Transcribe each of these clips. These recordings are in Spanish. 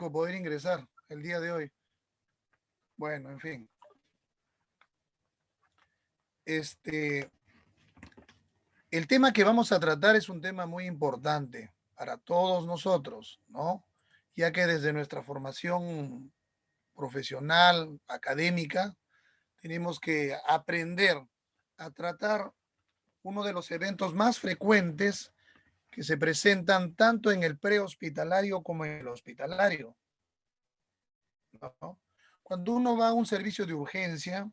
público poder ingresar el día de hoy. Bueno, en fin. Este, el tema que vamos a tratar es un tema muy importante para todos nosotros, ¿no? Ya que desde nuestra formación profesional, académica, tenemos que aprender a tratar uno de los eventos más frecuentes que se presentan tanto en el prehospitalario como en el hospitalario, ¿no? Cuando uno va a un servicio de urgencia,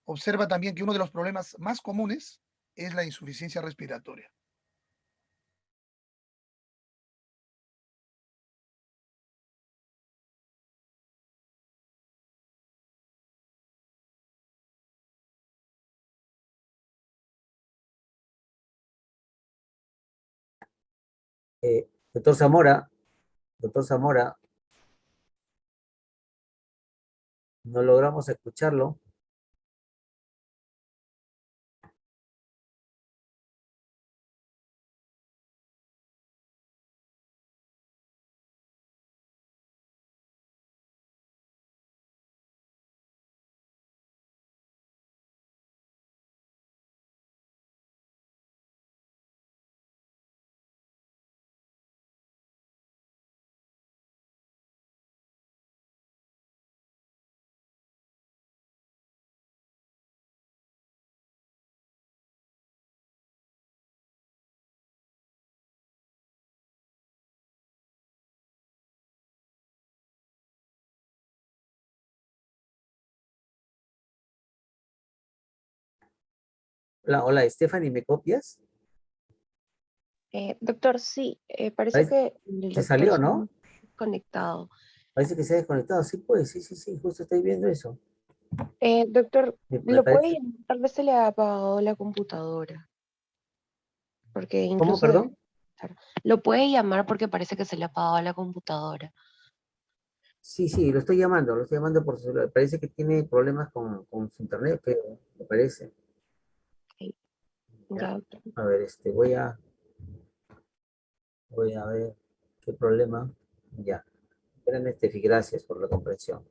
observa también que uno de los problemas más comunes es la insuficiencia respiratoria. Doctor Zamora, doctor Zamora, no logramos escucharlo. Hola, hola, Stephanie, ¿me copias? Doctor, sí, parece Parece- que el Se doctor salió, se ¿no? ha conectado. Parece que se ha desconectado. Sí, pues, sí, sí, sí, justo estoy viendo eso. Doctor, Me ¿lo puede parece. llamar? Tal vez se le ha apagado la computadora, porque ¿Cómo, incluso perdón? lo puede llamar porque parece que se le ha apagado la computadora. Sí, sí, lo estoy llamando por su celular. Parece que tiene problemas con su internet, pero me parece. Ok, Ya. ya, doctor. A ver, voy a ver qué problema. Ya. Espérame, Steffi, gracias por la comprensión.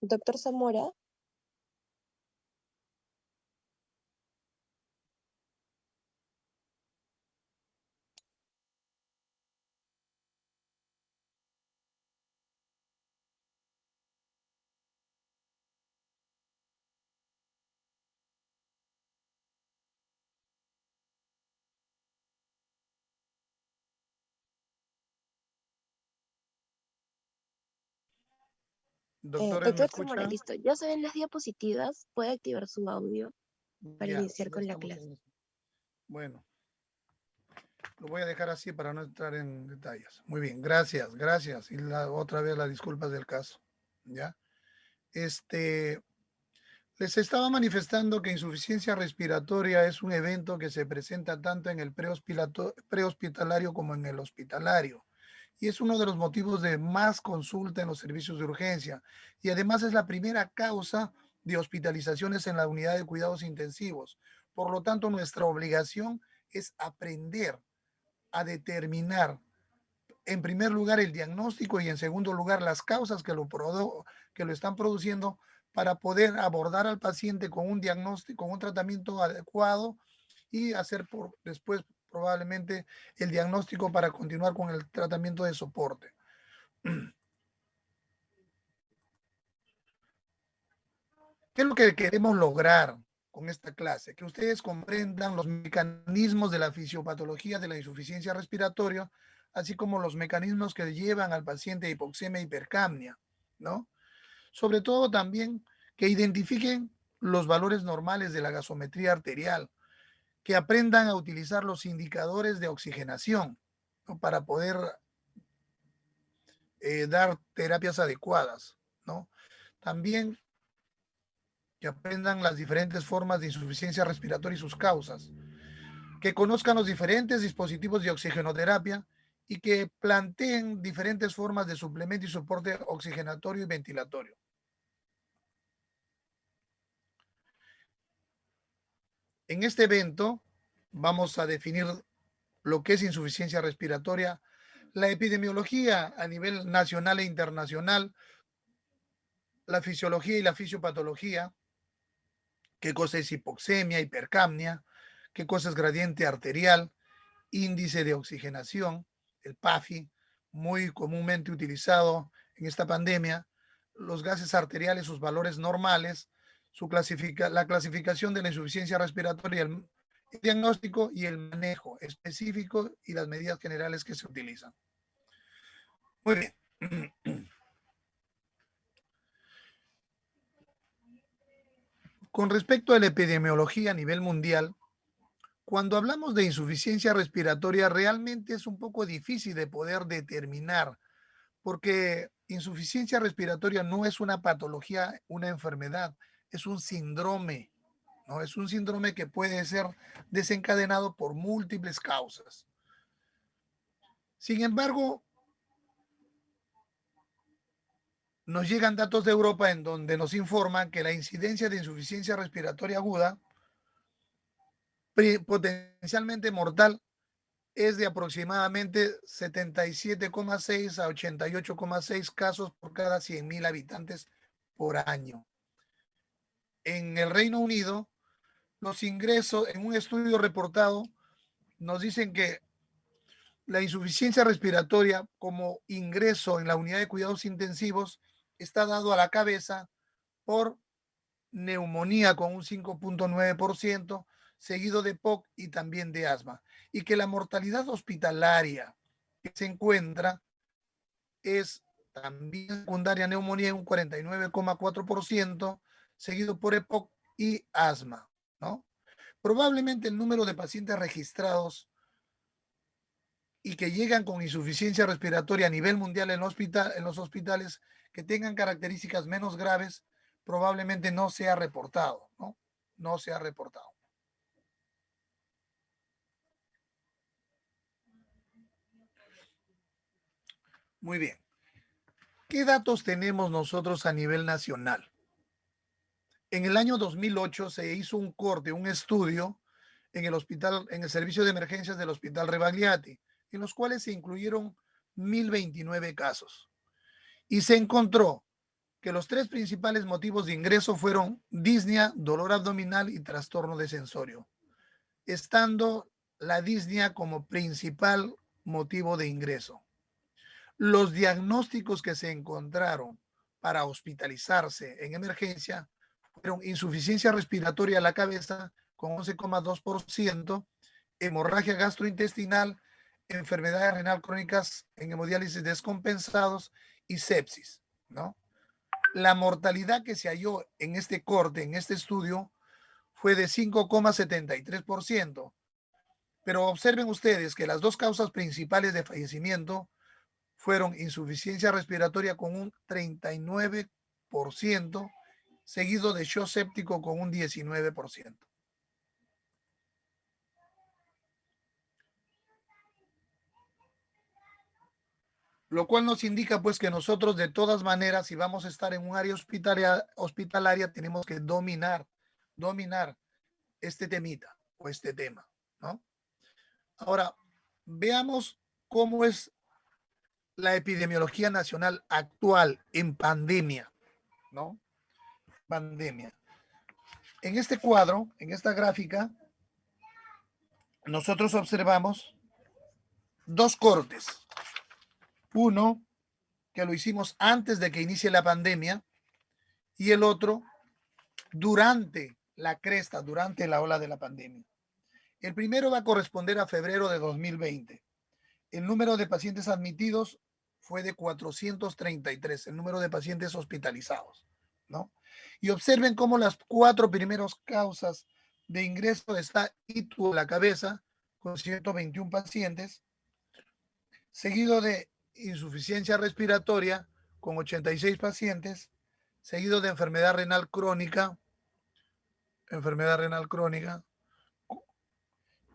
Doctor Zamora, Doctores, ¿me doctor Zamora, escuchan? listo. Ya se ven las diapositivas. Puede activar su audio para Ya, iniciar ya con la estamos clase. en eso. Bueno, lo voy a dejar así para no entrar en detalles. Muy bien, gracias, gracias. Y otra vez las disculpas del caso. ¿Ya? Este, les estaba manifestando que insuficiencia respiratoria es un evento que se presenta tanto en el prehospitalario como en el hospitalario. Y es uno de los motivos de más consulta en los servicios de urgencia. Y además es la primera causa de hospitalizaciones en la unidad de cuidados intensivos. Por lo tanto, nuestra obligación es aprender a determinar, en primer lugar, el diagnóstico y en segundo lugar, las causas que lo están produciendo para poder abordar al paciente con un diagnóstico, con un tratamiento adecuado y hacer después probablemente el diagnóstico para continuar con el tratamiento de soporte. ¿Qué es lo que queremos lograr con esta clase? Que ustedes comprendan los mecanismos de la fisiopatología de la insuficiencia respiratoria, así como los mecanismos que llevan al paciente a hipoxemia e hipercapnia, ¿no? Sobre todo también que identifiquen los valores normales de la gasometría arterial, que aprendan a utilizar los indicadores de oxigenación, ¿no? Para poder dar terapias adecuadas, ¿no? También que aprendan las diferentes formas de insuficiencia respiratoria y sus causas, que conozcan los diferentes dispositivos de oxigenoterapia y que planteen diferentes formas de suplemento y soporte oxigenatorio y ventilatorio. En este evento vamos a definir lo que es insuficiencia respiratoria, la epidemiología a nivel nacional e internacional, la fisiología y la fisiopatología, qué cosa es hipoxemia, hipercapnia, qué cosa es gradiente arterial, índice de oxigenación, el PAFI, muy comúnmente utilizado en esta pandemia, los gases arteriales, sus valores normales, la clasificación de la insuficiencia respiratoria, el diagnóstico y el manejo específico y las medidas generales que se utilizan. Muy bien. Con respecto a la epidemiología a nivel mundial, cuando hablamos de insuficiencia respiratoria, realmente es un poco difícil de poder determinar, porque insuficiencia respiratoria no es una patología, una enfermedad, es un síndrome, ¿no? Es un síndrome que puede ser desencadenado por múltiples causas. Sin embargo, nos llegan datos de Europa en donde nos informan que la incidencia de insuficiencia respiratoria aguda potencialmente mortal es de aproximadamente 77,6 a 88,6 casos por cada 100.000 habitantes por año. En el Reino Unido, los ingresos, en un estudio reportado, nos dicen que la insuficiencia respiratoria como ingreso en la unidad de cuidados intensivos está dado a la cabeza por neumonía con un 5,9%, seguido de POC y también de asma. Y que la mortalidad hospitalaria que se encuentra es también secundaria neumonía en un 49,4%, seguido por EPOC y asma, ¿no? Probablemente el número de pacientes registrados y que llegan con insuficiencia respiratoria a nivel mundial en los hospitales que tengan características menos graves, probablemente no sea reportado, ¿no? No se ha reportado. Muy bien. ¿Qué datos tenemos nosotros a nivel nacional? En el año 2008 se hizo un corte, un estudio en el hospital, en el servicio de emergencias del Hospital Rebagliati, en los cuales se incluyeron 1.029 casos. Y se encontró que los tres principales motivos de ingreso fueron disnea, dolor abdominal y trastorno de sensorio, estando la disnea como principal motivo de ingreso. Los diagnósticos que se encontraron para hospitalizarse en emergencia fueron insuficiencia respiratoria a la cabeza con 11,2%, hemorragia gastrointestinal, enfermedades renal crónicas en hemodiálisis descompensados y sepsis, ¿no? La mortalidad que se halló en este corte, en este estudio, fue de 5,73%. Pero observen ustedes que las dos causas principales de fallecimiento fueron insuficiencia respiratoria con un 39%, seguido de shock séptico con un 19%. Lo cual nos indica pues que nosotros de todas maneras, si vamos a estar en un área hospitalaria tenemos que dominar este temita o este tema, ¿no? Ahora, veamos cómo es la epidemiología nacional actual en pandemia, ¿no? Pandemia. En este cuadro, en esta gráfica, nosotros observamos dos cortes. Uno, que lo hicimos antes de que inicie la pandemia, y el otro, durante la cresta, durante la ola de la pandemia. El primero va a corresponder a febrero de 2020. El número de pacientes admitidos fue de 433, el número de pacientes hospitalizados, ¿no? Y observen cómo las cuatro primeras causas de ingreso está ITU a la cabeza, con 121 pacientes, seguido de insuficiencia respiratoria, con 86 pacientes, seguido de enfermedad renal crónica,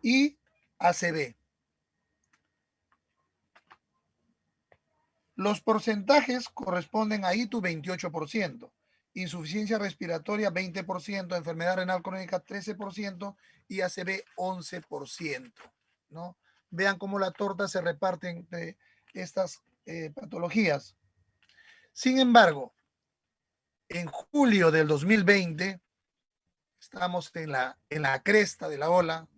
y ACV. Los porcentajes corresponden a ITU 28%, insuficiencia respiratoria 20%, enfermedad renal crónica 13% y ACV 11%, ¿no? Vean cómo la torta se reparte entre estas patologías. Sin embargo, en julio del 2020, estamos en la cresta de la ola,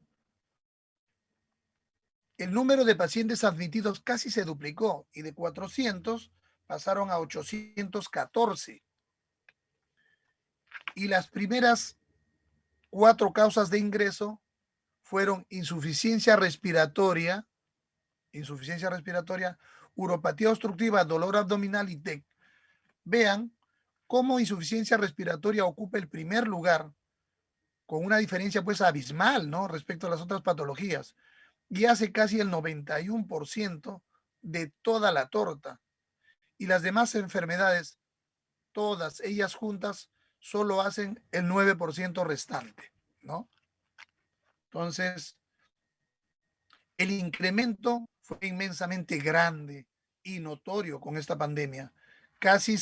el número de pacientes admitidos casi se duplicó y de 400 pasaron a 814. Y las primeras cuatro causas de ingreso fueron insuficiencia respiratoria, uropatía obstructiva, dolor abdominal y TEC. Vean cómo insuficiencia respiratoria ocupa el primer lugar con una diferencia pues abismal, ¿no? Respecto a las otras patologías. Y hace casi el 91% de toda la torta. Y las demás enfermedades, todas ellas juntas, solo hacen el 9% restante, ¿no? Entonces, el incremento fue inmensamente grande y notorio con esta pandemia. Casi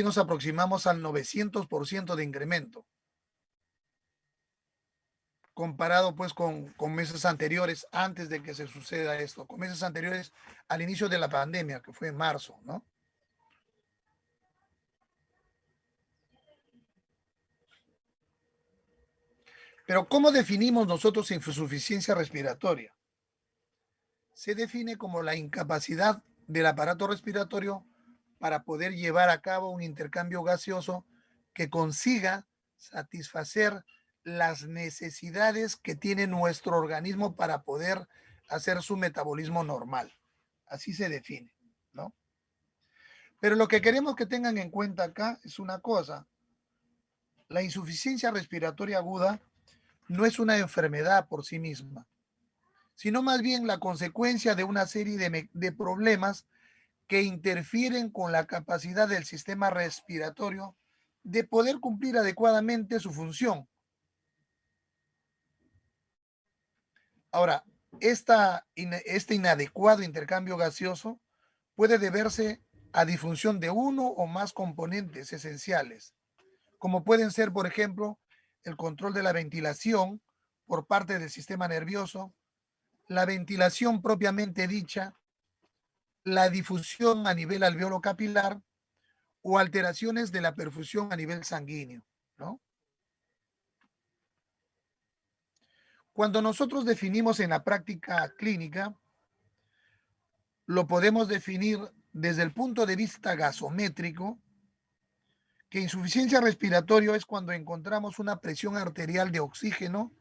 nos aproximamos al 900% de incremento, comparado pues con meses anteriores, antes de que se suceda esto, con meses anteriores al inicio de la pandemia, que fue en marzo, ¿no? Pero ¿cómo definimos nosotros insuficiencia respiratoria? Se define como la incapacidad del aparato respiratorio para poder llevar a cabo un intercambio gaseoso que consiga satisfacer las necesidades que tiene nuestro organismo para poder hacer su metabolismo normal. Así se define, ¿no? Pero lo que queremos que tengan en cuenta acá es una cosa. La insuficiencia respiratoria aguda no es una enfermedad por sí misma, sino más bien la consecuencia de una serie de problemas que interfieren con la capacidad del sistema respiratorio de poder cumplir adecuadamente su función. Ahora, este inadecuado intercambio gaseoso puede deberse a disfunción de uno o más componentes esenciales, como pueden ser, por ejemplo, el control de la ventilación por parte del sistema nervioso, la ventilación propiamente dicha, la difusión a nivel alveolo capilar o alteraciones de la perfusión a nivel sanguíneo, ¿no? Cuando nosotros definimos en la práctica clínica, lo podemos definir desde el punto de vista gasométrico, que insuficiencia respiratoria es cuando encontramos una presión arterial de oxígeno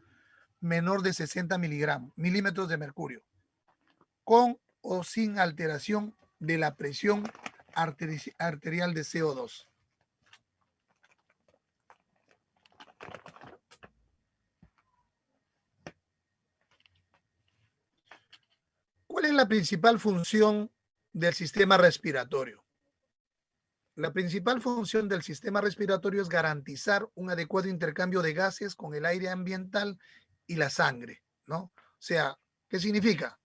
menor de 60 milímetros de mercurio, con o sin alteración de la presión arterial de CO2. ¿Cuál es la principal función del sistema respiratorio? La principal función del sistema respiratorio es garantizar un adecuado intercambio de gases con el aire ambiental y la sangre, ¿no? O sea, ¿qué significa?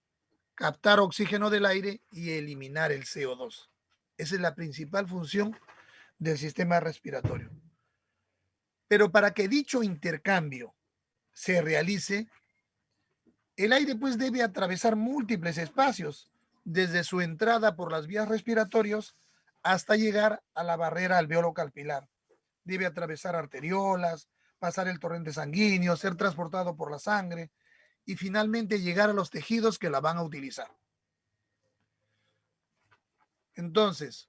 Captar oxígeno del aire y eliminar el CO2. Esa es la principal función del sistema respiratorio. Pero para que dicho intercambio se realice, el aire pues debe atravesar múltiples espacios, desde su entrada por las vías respiratorias hasta llegar a la barrera alveolo-capilar. Debe atravesar arteriolas, pasar el torrente sanguíneo, ser transportado por la sangre y finalmente llegar a los tejidos que la van a utilizar. Entonces,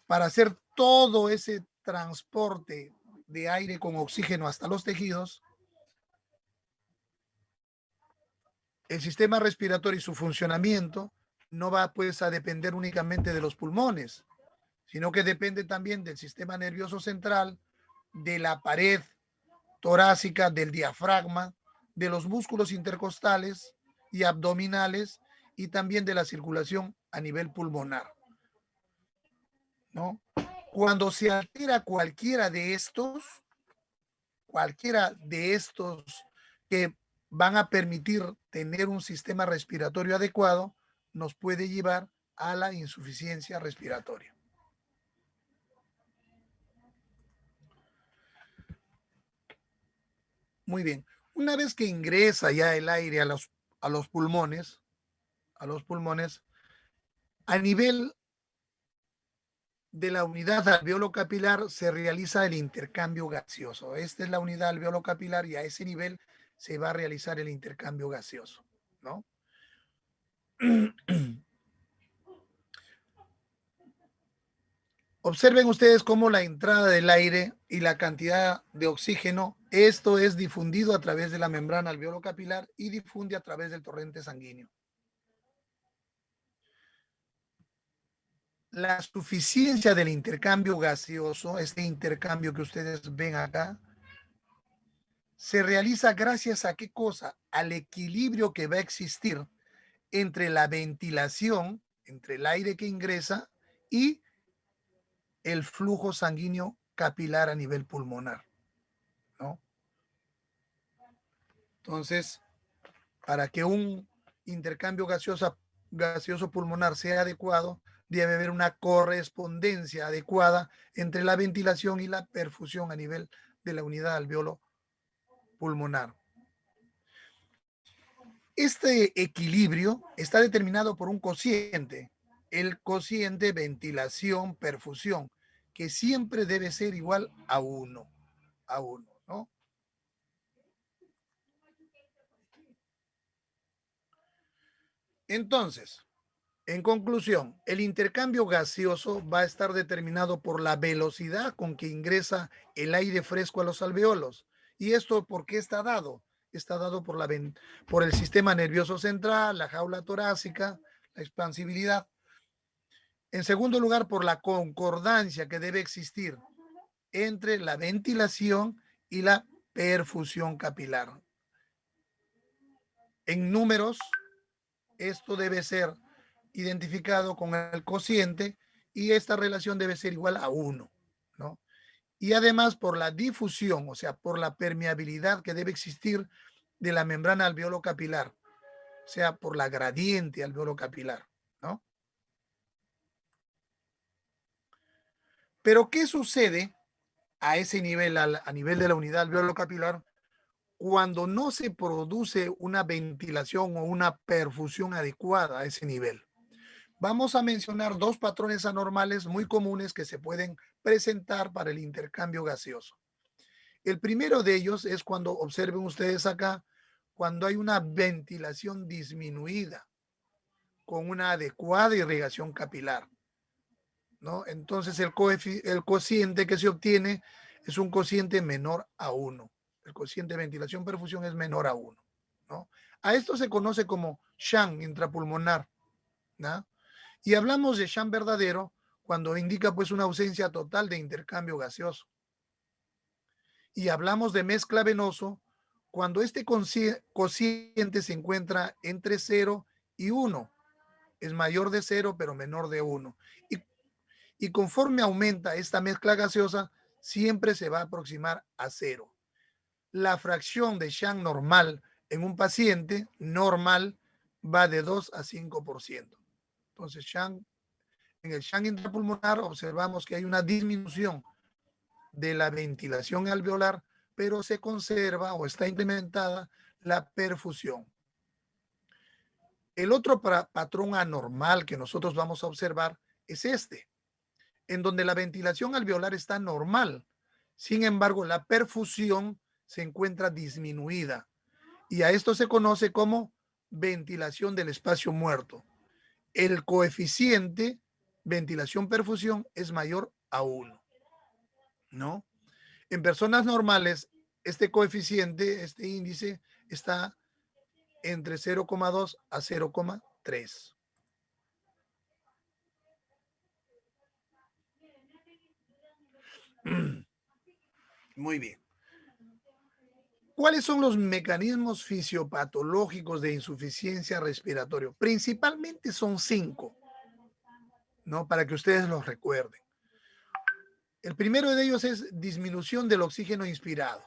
para hacer todo ese transporte de aire con oxígeno hasta los tejidos, el sistema respiratorio y su funcionamiento no va pues a depender únicamente de los pulmones, sino que depende también del sistema nervioso central, de la pared torácica, del diafragma, de los músculos intercostales y abdominales y también de la circulación a nivel pulmonar, ¿no? Cuando se altera cualquiera de estos que van a permitir tener un sistema respiratorio adecuado, nos puede llevar a la insuficiencia respiratoria. Muy bien. Una vez que ingresa ya el aire a los pulmones, a nivel de la unidad alveolo-capilar se realiza el intercambio gaseoso. Esta es la unidad alveolo-capilar y a ese nivel se va a realizar el intercambio gaseoso, ¿no? Observen ustedes cómo la entrada del aire y la cantidad de oxígeno, esto es difundido a través de la membrana alveolo-capilar y difunde a través del torrente sanguíneo. La suficiencia del intercambio gaseoso, este intercambio que ustedes ven acá, se realiza gracias a qué cosa? Al equilibrio que va a existir entre la ventilación, entre el aire que ingresa y el flujo sanguíneo capilar a nivel pulmonar, ¿no? Entonces, para que un intercambio gaseoso pulmonar sea adecuado, debe haber una correspondencia adecuada entre la ventilación y la perfusión a nivel de la unidad alveolo pulmonar. Este equilibrio está determinado por un cociente, el cociente ventilación-perfusión, que siempre debe ser igual a 1, ¿no? Entonces, en conclusión, el intercambio gaseoso va a estar determinado por la velocidad con que ingresa el aire fresco a los alveolos. ¿Y esto por qué está dado? Está dado por el sistema nervioso central, la jaula torácica, la expansibilidad. En segundo lugar, por la concordancia que debe existir entre la ventilación y la perfusión capilar. En números, esto debe ser identificado con el cociente y esta relación debe ser igual a 1, ¿no? Y además por la difusión, o sea, por la permeabilidad que debe existir de la membrana alveolo capilar, o sea, por la gradiente alveolo capilar, ¿no? Pero ¿qué sucede a ese nivel, a nivel de la unidad alveolo capilar, cuando no se produce una ventilación o una perfusión adecuada a ese nivel? Vamos a mencionar dos patrones anormales muy comunes que se pueden presentar para el intercambio gaseoso. El primero de ellos es cuando observen ustedes acá, cuando hay una ventilación disminuida con una adecuada irrigación capilar, ¿no? Entonces el cociente que se obtiene es un cociente menor a 1. El cociente de ventilación-perfusión es menor a 1, ¿no? A esto se conoce como SHAN intrapulmonar, ¿no? Y hablamos de SHAN verdadero cuando indica pues una ausencia total de intercambio gaseoso. Y hablamos de mezcla venoso cuando este cociente se encuentra entre 0 y 1. Es mayor de 0 pero menor de 1. Y conforme aumenta esta mezcla gaseosa, siempre se va a aproximar a 0. La fracción de SHAN normal en un paciente normal va de 2 a 5%. Entonces, en el SHAN intrapulmonar observamos que hay una disminución de la ventilación alveolar, pero se conserva o está implementada la perfusión. El otro patrón anormal que nosotros vamos a observar es este, en donde la ventilación alveolar está normal. Sin embargo, la perfusión se encuentra disminuida y a esto se conoce como ventilación del espacio muerto. El coeficiente ventilación-perfusión es mayor a 1, ¿no? En personas normales, este coeficiente, este índice, está entre 0,2 a 0,3. Muy bien. ¿Cuáles son los mecanismos fisiopatológicos de insuficiencia respiratoria? Principalmente son 5, ¿no? Para que ustedes los recuerden. El primero de ellos es disminución del oxígeno inspirado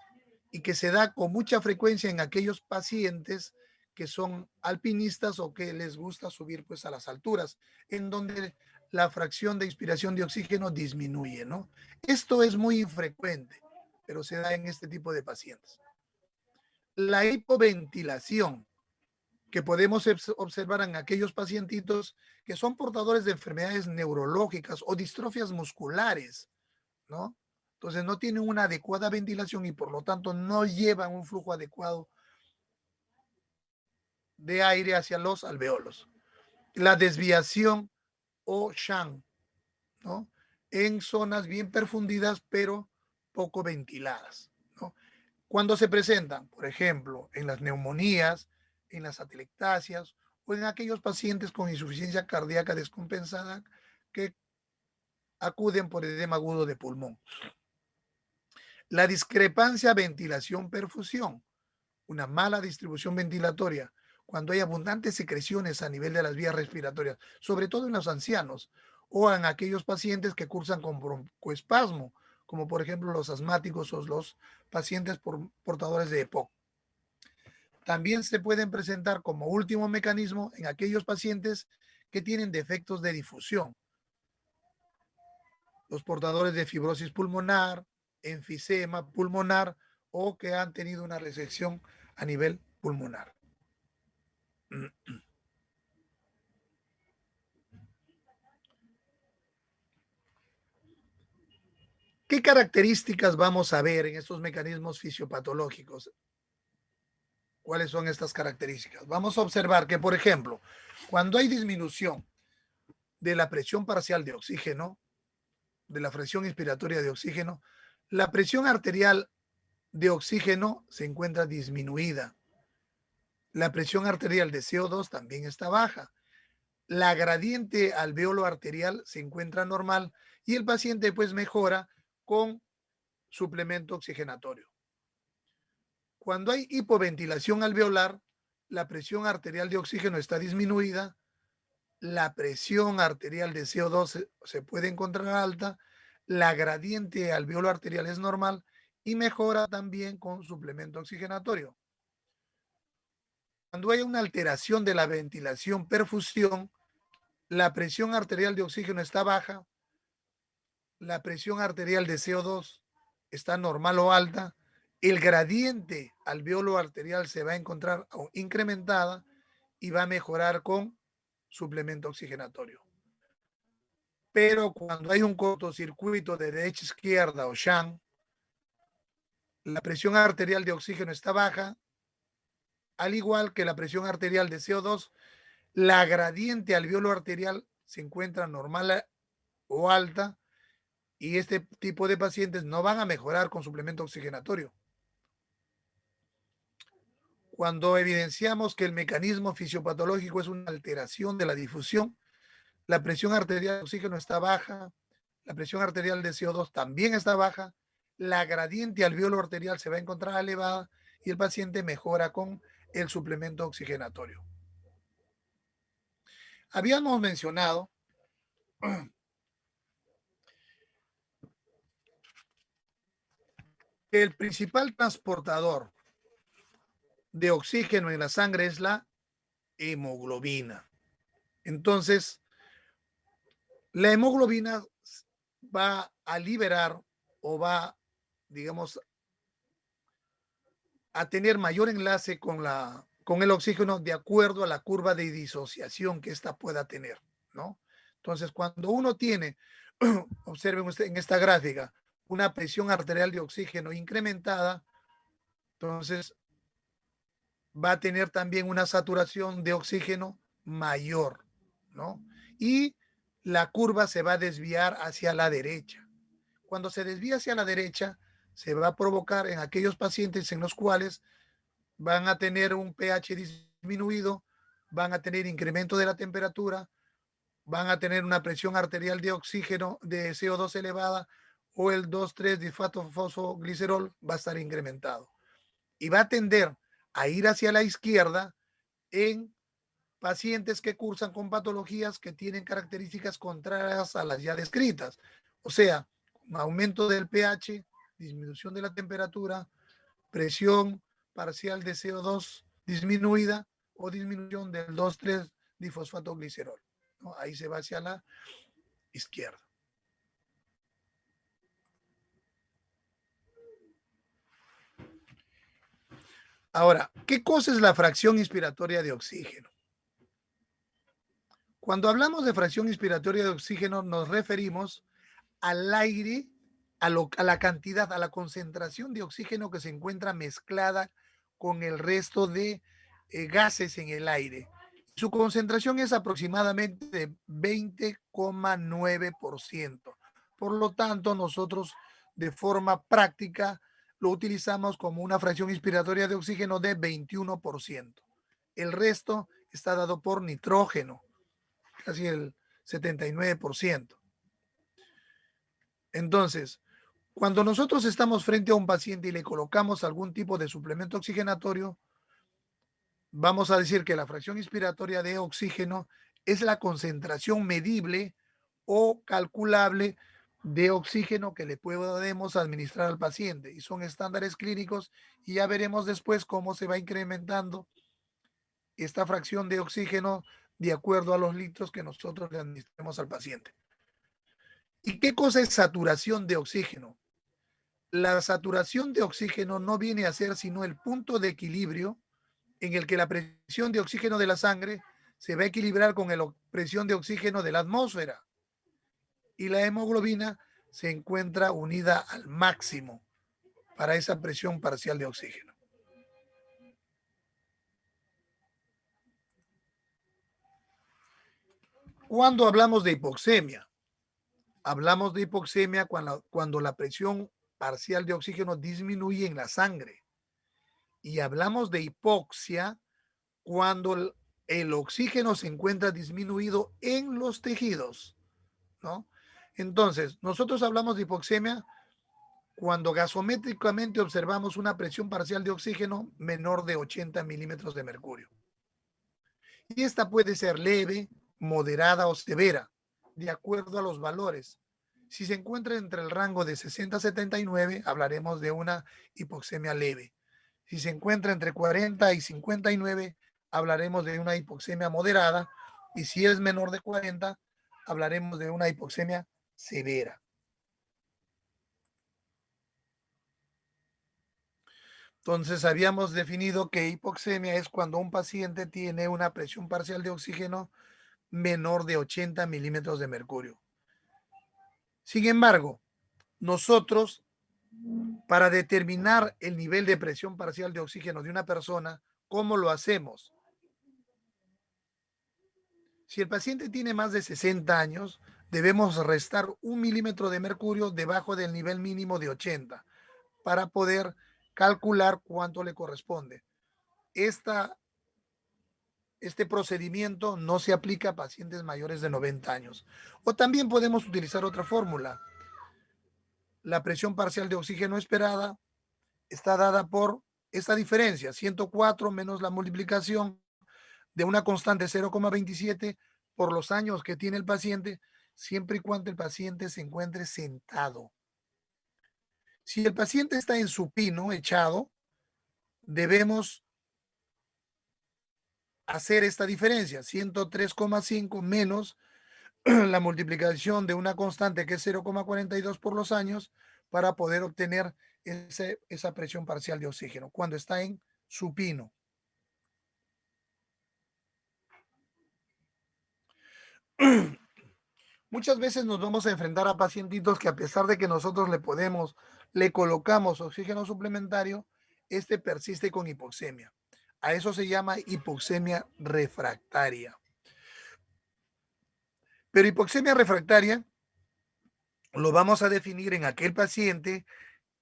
y que se da con mucha frecuencia en aquellos pacientes que son alpinistas o que les gusta subir pues a las alturas, en donde la fracción de inspiración de oxígeno disminuye, ¿no? Esto es muy infrecuente, pero se da en este tipo de pacientes. La hipoventilación, que podemos observar en aquellos pacientitos que son portadores de enfermedades neurológicas o distrofias musculares, ¿no? Entonces no tienen una adecuada ventilación y por lo tanto no llevan un flujo adecuado de aire hacia los alveolos. La desviación o SHAN, ¿no? En zonas bien perfundidas pero poco ventiladas, ¿no? Cuando se presentan, por ejemplo, en las neumonías, en las atelectasias o en aquellos pacientes con insuficiencia cardíaca descompensada que acuden por edema agudo de pulmón. La discrepancia ventilación-perfusión, una mala distribución ventilatoria, cuando hay abundantes secreciones a nivel de las vías respiratorias, sobre todo en los ancianos o en aquellos pacientes que cursan con broncoespasmo, como por ejemplo los asmáticos o los pacientes portadores de EPOC. También se pueden presentar como último mecanismo en aquellos pacientes que tienen defectos de difusión, los portadores de fibrosis pulmonar, enfisema pulmonar o que han tenido una resección a nivel pulmonar. ¿Qué características vamos a ver en estos mecanismos fisiopatológicos? ¿Cuáles son estas características? Vamos a observar que, por ejemplo, cuando hay disminución de la presión parcial de oxígeno, de la fracción inspiratoria de oxígeno, la presión arterial de oxígeno se encuentra disminuida. La presión arterial de CO2 también está baja. La gradiente alveolo arterial se encuentra normal y el paciente pues mejora con suplemento oxigenatorio. Cuando hay hipoventilación alveolar, la presión arterial de oxígeno está disminuida, la presión arterial de CO2 se puede encontrar alta, la gradiente alveolo arterial es normal y mejora también con suplemento oxigenatorio. Cuando hay una alteración de la ventilación-perfusión, la presión arterial de oxígeno está baja, la presión arterial de CO2 está normal o alta, el gradiente alveolo arterial se va a encontrar incrementada y va a mejorar con suplemento oxigenatorio. Pero cuando hay un cortocircuito de derecha a izquierda o shunt, la presión arterial de oxígeno está baja, al igual que la presión arterial de CO2, la gradiente alveolo arterial se encuentra normal o alta, y este tipo de pacientes no van a mejorar con suplemento oxigenatorio. Cuando evidenciamos que el mecanismo fisiopatológico es una alteración de la difusión, la presión arterial de oxígeno está baja, la presión arterial de CO2 también está baja, la gradiente alveolo arterial se va a encontrar elevada y el paciente mejora con el suplemento oxigenatorio. Habíamos mencionado que el principal transportador de oxígeno en la sangre es la hemoglobina. Entonces, la hemoglobina va a liberar o va, digamos, a tener mayor enlace con el oxígeno de acuerdo a la curva de disociación que ésta pueda tener, ¿no? Entonces, cuando uno tiene, observen usted en esta gráfica, una presión arterial de oxígeno incrementada, entonces va a tener también una saturación de oxígeno mayor, ¿no? Y la curva se va a desviar hacia la derecha. Cuando se desvía hacia la derecha, se va a provocar en aquellos pacientes en los cuales van a tener un pH disminuido, van a tener incremento de la temperatura, van a tener una presión arterial de oxígeno, de CO2 elevada, o el 2,3-disfosfoglicerol va a estar incrementado. Y va a tender a ir hacia la izquierda en pacientes que cursan con patologías que tienen características contrarias a las ya descritas. O sea, un aumento del pH, disminución de la temperatura, presión parcial de CO2 disminuida o disminución del 2,3-difosfatoglicerol, ¿no? Ahí se va hacia la izquierda. Ahora, ¿qué cosa es la fracción inspiratoria de oxígeno? Cuando hablamos de fracción inspiratoria de oxígeno nos referimos al aire, a la cantidad, a la concentración de oxígeno que se encuentra mezclada con el resto de gases en el aire. Su concentración es aproximadamente de 20,9%. Por lo tanto, nosotros de forma práctica lo utilizamos como una fracción inspiratoria de oxígeno de 21%. El resto está dado por nitrógeno, casi el 79%. Entonces, cuando nosotros estamos frente a un paciente y le colocamos algún tipo de suplemento oxigenatorio, vamos a decir que la fracción inspiratoria de oxígeno es la concentración medible o calculable de oxígeno que le podemos administrar al paciente. Y son estándares clínicos y ya veremos después cómo se va incrementando esta fracción de oxígeno de acuerdo a los litros que nosotros le administremos al paciente. ¿Y qué cosa es saturación de oxígeno? La saturación de oxígeno no viene a ser sino el punto de equilibrio en el que la presión de oxígeno de la sangre se va a equilibrar con la presión de oxígeno de la atmósfera. Y la hemoglobina se encuentra unida al máximo para esa presión parcial de oxígeno. Cuando hablamos de hipoxemia cuando la presión parcial de oxígeno disminuye en la sangre. Y hablamos de hipoxia cuando el oxígeno se encuentra disminuido en los tejidos, ¿no? Entonces, nosotros hablamos de hipoxemia cuando gasométricamente observamos una presión parcial de oxígeno menor de 80 milímetros de mercurio. Y esta puede ser leve, moderada o severa, de acuerdo a los valores. Si se encuentra entre el rango de 60 a 79, hablaremos de una hipoxemia leve. Si se encuentra entre 40 y 59, hablaremos de una hipoxemia moderada. Y si es menor de 40, hablaremos de una hipoxemia severa. Entonces, habíamos definido que hipoxemia es cuando un paciente tiene una presión parcial de oxígeno menor de 80 milímetros de mercurio. Sin embargo, nosotros, para determinar el nivel de presión parcial de oxígeno de una persona, ¿cómo lo hacemos? Si el paciente tiene más de 60 años, debemos restar 1 milímetro de mercurio debajo del nivel mínimo de 80 para poder calcular cuánto le corresponde. Este procedimiento no se aplica a pacientes mayores de 90 años. O también podemos utilizar otra fórmula. La presión parcial de oxígeno esperada está dada por esta diferencia, 104 menos la multiplicación de una constante 0,27 por los años que tiene el paciente, siempre y cuando el paciente se encuentre sentado. Si el paciente está en supino, echado, debemos hacer esta diferencia, 103,5 menos la multiplicación de una constante que es 0,42 por los años para poder obtener esa presión parcial de oxígeno cuando está en supino. Muchas veces nos vamos a enfrentar a pacientitos que, a pesar de que nosotros le colocamos oxígeno suplementario, este persiste con hipoxemia. A eso se llama hipoxemia refractaria. Pero hipoxemia refractaria lo vamos a definir en aquel paciente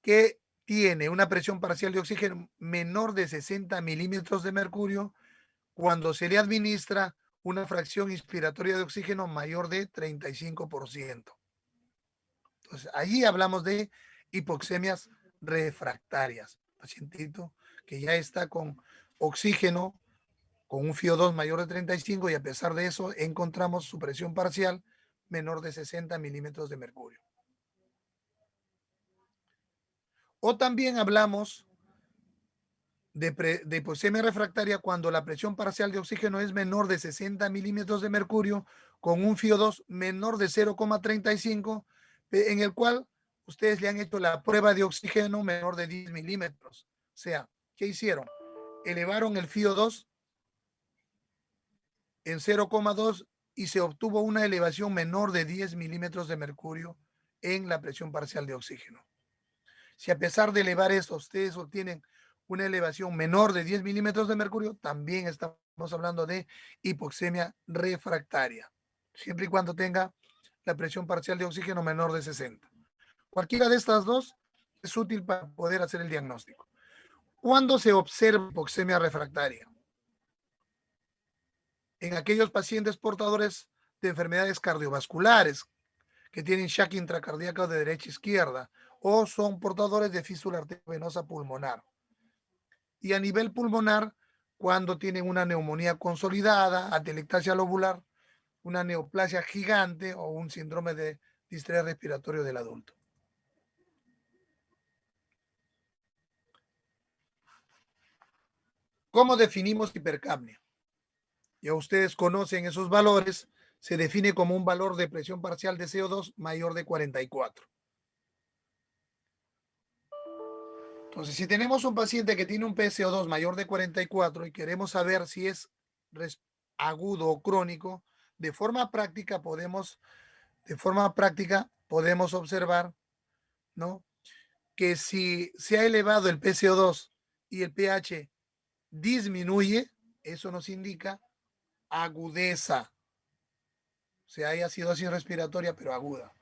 que tiene una presión parcial de oxígeno menor de 60 milímetros de mercurio cuando se le administra una fracción inspiratoria de oxígeno mayor de 35%. Entonces, allí hablamos de hipoxemias refractarias. Pacientito que ya está con oxígeno, con un FiO2 mayor de 35 y a pesar de eso encontramos su presión parcial menor de 60 milímetros de mercurio. O también hablamos de hipoxemia refractaria cuando la presión parcial de oxígeno es menor de 60 milímetros de mercurio con un FiO2 menor de 0,35, en el cual ustedes le han hecho la prueba de oxígeno menor de 10 milímetros. O sea, ¿qué hicieron? Elevaron el FiO2 en 0,2 y se obtuvo una elevación menor de 10 milímetros de mercurio en la presión parcial de oxígeno. Si a pesar de elevar esto, ustedes obtienen una elevación menor de 10 milímetros de mercurio, también estamos hablando de hipoxemia refractaria, siempre y cuando tenga la presión parcial de oxígeno menor de 60. Cualquiera de estas dos es útil para poder hacer el diagnóstico. ¿Cuándo se observa hipoxemia refractaria? En aquellos pacientes portadores de enfermedades cardiovasculares que tienen shock intracardíaco de derecha a izquierda o son portadores de fístula arteriovenosa pulmonar. Y a nivel pulmonar, cuando tienen una neumonía consolidada, atelectasia lobular, una neoplasia gigante o un síndrome de distrés respiratorio del adulto. ¿Cómo definimos hipercapnia? Ya ustedes conocen esos valores, se define como un valor de presión parcial de CO2 mayor de 44. Entonces, si tenemos un paciente que tiene un PCO2 mayor de 44 y queremos saber si es agudo o crónico, de forma práctica podemos observar, ¿no?, que si se ha elevado el PCO2 y el pH disminuye, eso nos indica agudeza. O sea, hay acidosis respiratoria, pero aguda.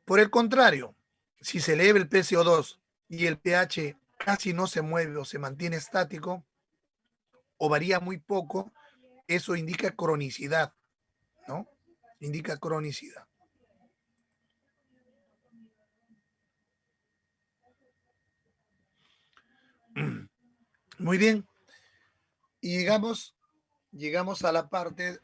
Por el contrario, si se eleva el PCO2 y el pH casi no se mueve o se mantiene estático o varía muy poco, eso indica cronicidad, ¿no? Indica cronicidad. Muy bien. Y llegamos a la parte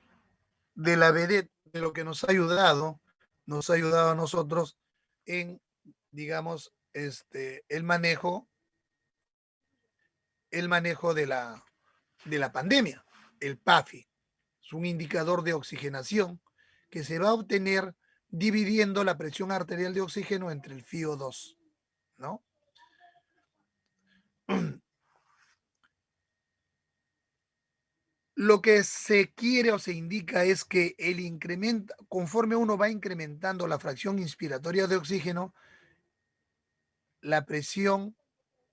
de la vedette, de lo que nos ha ayudado a nosotros en, digamos, el manejo de la pandemia, el PAFI. Es un indicador de oxigenación que se va a obtener dividiendo la presión arterial de oxígeno entre el FiO2, ¿no? lo que se quiere o se indica es que el incremento, conforme uno va incrementando la fracción inspiratoria de oxígeno, la presión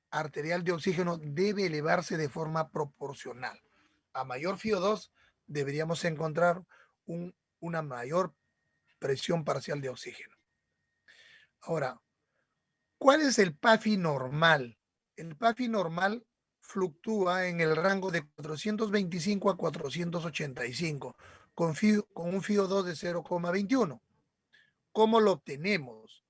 arterial de oxígeno debe elevarse de forma proporcional. A mayor FiO2 deberíamos encontrar una mayor presión parcial de oxígeno. Ahora, ¿cuál es el PAFI normal? El PAFI normal fluctúa en el rango de 425 a 485 con un FiO2 de 0,21. ¿Cómo lo obtenemos?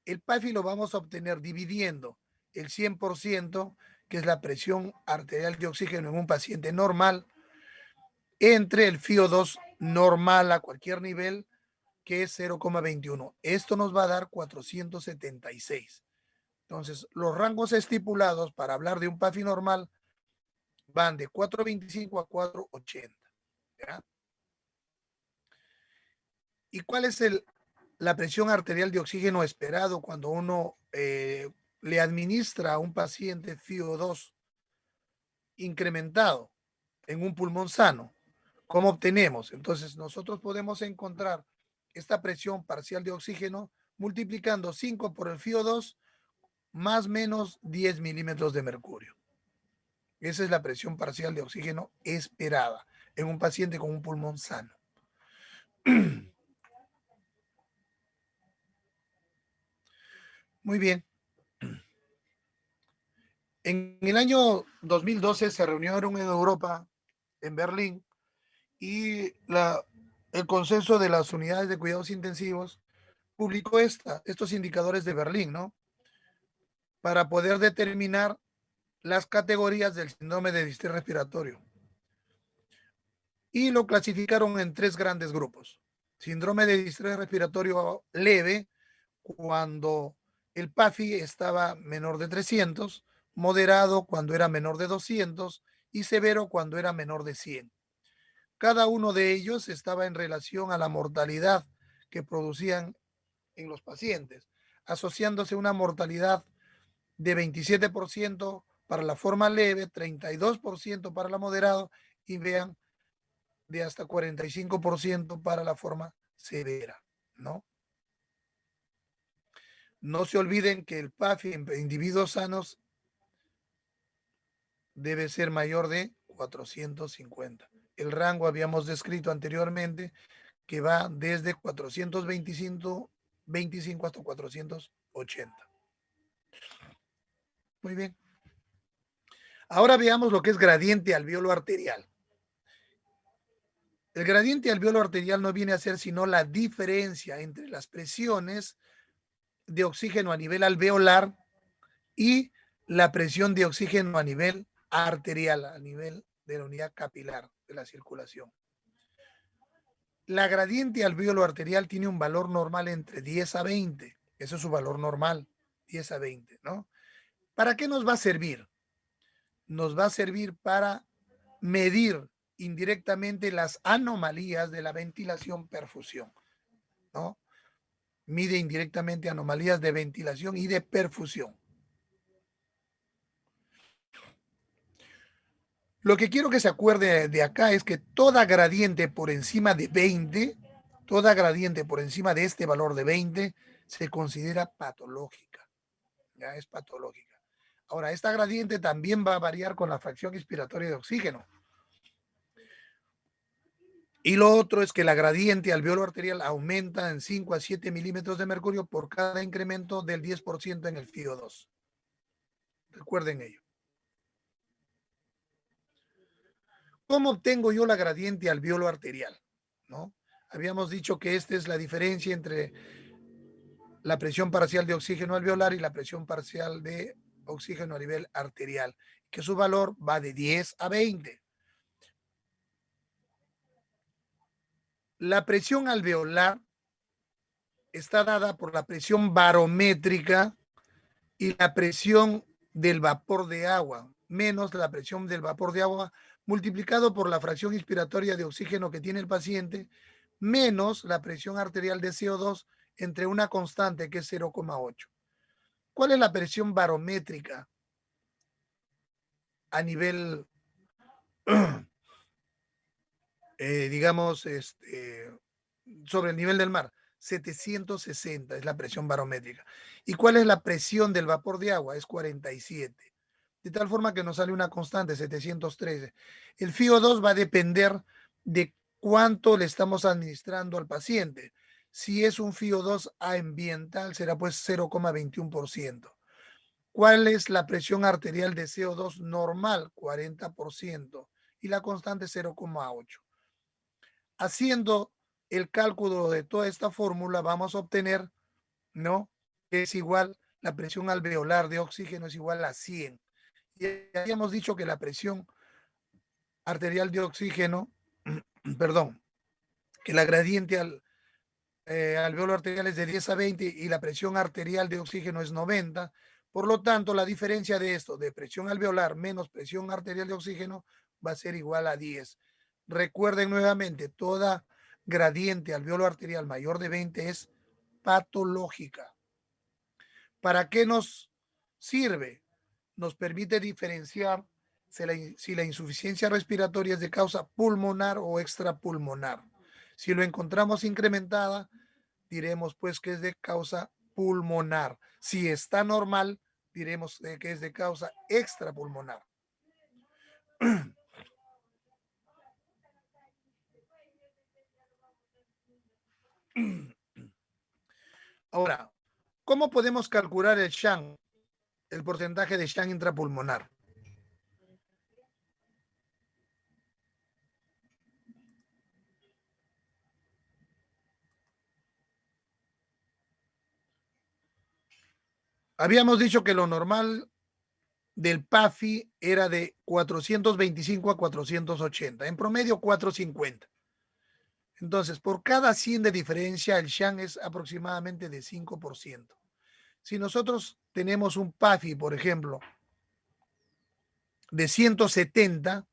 El PAFI lo vamos a obtener dividiendo el 100%, que es la presión arterial de oxígeno en un paciente normal, entre el FiO2 normal a cualquier nivel, que es 0,21. Esto nos va a dar 476. Entonces, los rangos estipulados para hablar de un PAFI normal van de 425 a 480. ¿Ya? ¿Y cuál es la presión arterial de oxígeno esperado cuando uno le administra a un paciente FiO2 incrementado en un pulmón sano? ¿Cómo obtenemos? Entonces, nosotros podemos encontrar esta presión parcial de oxígeno multiplicando 5 por el FiO2 más menos 10 milímetros de mercurio. Esa es la presión parcial de oxígeno esperada en un paciente con un pulmón sano. Muy bien. En el año 2012 se reunieron en Europa, en Berlín, y el consenso de las unidades de cuidados intensivos publicó estos indicadores de Berlín, ¿no? Para poder determinar las categorías del síndrome de distrés respiratorio. Y lo clasificaron en 3 grandes grupos. Síndrome de distrés respiratorio leve, cuando el PAFI estaba menor de 300, moderado cuando era menor de 200 y severo cuando era menor de 100. Cada uno de ellos estaba en relación a la mortalidad que producían en los pacientes, asociándose a una mortalidad de 27% para la forma leve, 32% para la moderada y vean, de hasta 45% para la forma severa, ¿no? No se olviden que el PAFI en individuos sanos debe ser mayor de 450. El rango habíamos descrito anteriormente que va desde 425 hasta 480. Muy bien. Ahora veamos lo que es gradiente alveolo arterial. El gradiente alveolo arterial no viene a ser sino la diferencia entre las presiones de oxígeno a nivel alveolar y la presión de oxígeno a nivel arterial, a nivel de la unidad capilar de la circulación. La gradiente alveolo arterial tiene un valor normal entre 10 a 20. Ese es su valor normal, 10 a 20, ¿no? ¿Para qué nos va a servir? Nos va a servir para medir indirectamente las anomalías de la ventilación-perfusión, ¿no? Mide indirectamente anomalías de ventilación y de perfusión. Lo que quiero que se acuerde de acá es que toda gradiente por encima de 20, toda gradiente por encima de este valor de 20 se considera patológica. Ya es patológica. Ahora, esta gradiente también va a variar con la fracción inspiratoria de oxígeno. Y lo otro es que la gradiente alveolo arterial aumenta en 5 a 7 milímetros de mercurio por cada incremento del 10% en el FiO2. Recuerden ello. ¿Cómo obtengo yo la gradiente alveolo arterial? ¿No? Habíamos dicho que esta es la diferencia entre la presión parcial de oxígeno alveolar y la presión parcial de oxígeno a nivel arterial, que su valor va de 10 a 20. La presión alveolar está dada por la presión barométrica y la presión del vapor de agua, menos la presión del vapor de agua multiplicado por la fracción inspiratoria de oxígeno que tiene el paciente, menos la presión arterial de CO2 entre una constante que es 0,8. ¿Cuál es la presión barométrica a nivel digamos, sobre el nivel del mar. 760 es la presión barométrica. ¿Y cuál es la presión del vapor de agua? Es 47. De tal forma que nos sale una constante, 713. El FiO2 va a depender de cuánto le estamos administrando al paciente. Si es un FiO2 ambiental, será pues 0,21%. ¿Cuál es la presión arterial de CO2 normal? 40%. Y la constante 0,8. Haciendo el cálculo de toda esta fórmula, vamos a obtener, ¿no? Que es igual, la presión alveolar de oxígeno es igual a 100. Y habíamos dicho que la presión arterial de oxígeno, perdón, que la gradiente alveolo arterial es de 10 a 20 y la presión arterial de oxígeno es 90. Por lo tanto, la diferencia de esto, de presión alveolar menos presión arterial de oxígeno, va a ser igual a 10. Recuerden nuevamente, toda gradiente alveolo arterial mayor de 20 es patológica. ¿Para qué nos sirve? Nos permite diferenciar si la insuficiencia respiratoria es de causa pulmonar o extrapulmonar. Si lo encontramos incrementada, diremos pues que es de causa pulmonar. Si está normal, diremos que es de causa extrapulmonar. Ahora, ¿cómo podemos calcular el SHAN, el porcentaje de SHAN intrapulmonar? Habíamos dicho que lo normal del PAFI era de 425 a 480, en promedio 450. Entonces, por cada 100 de diferencia, el SHAN es aproximadamente de 5%. Si nosotros tenemos un PAFI, por ejemplo, de 170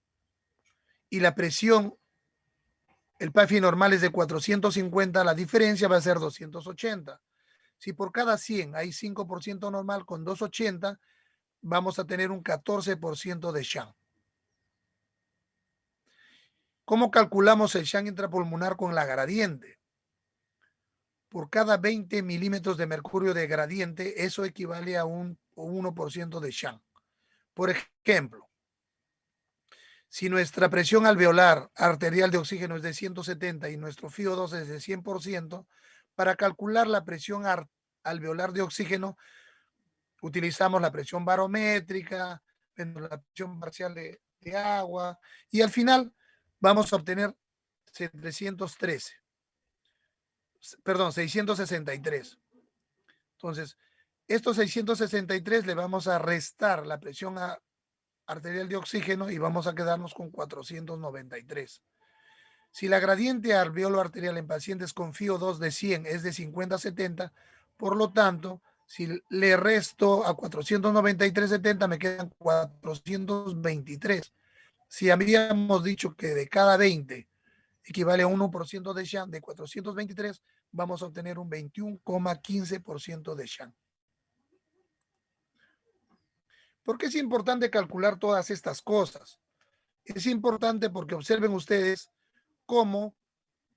y la presión, el PAFI normal es de 450, la diferencia va a ser 280. Si por cada 100 hay 5% normal con 280, vamos a tener un 14% de SHAN. ¿Cómo calculamos el SHAN intrapulmonar con la gradiente? Por cada 20 milímetros de mercurio de gradiente, eso equivale a un 1% de SHAN. Por ejemplo, si nuestra presión alveolar arterial de oxígeno es de 170 y nuestro FiO2 es de 100%, para calcular la presión alveolar de oxígeno, utilizamos la presión barométrica, la presión parcial de agua, y al final vamos a obtener 713. Perdón, 663. Entonces, estos 663 le vamos a restar la presión arterial de oxígeno y vamos a quedarnos con 493. Si la gradiente alveolo arterial en pacientes con FiO2 de 100 es de 50 a 70, por lo tanto, si le resto a 493,70 me quedan 423. Si habíamos dicho que de cada 20 equivale a 1% de SHAN, de 423 vamos a obtener un 21,15% de SHAN. ¿Por qué es importante calcular todas estas cosas? Es importante porque observen ustedes cómo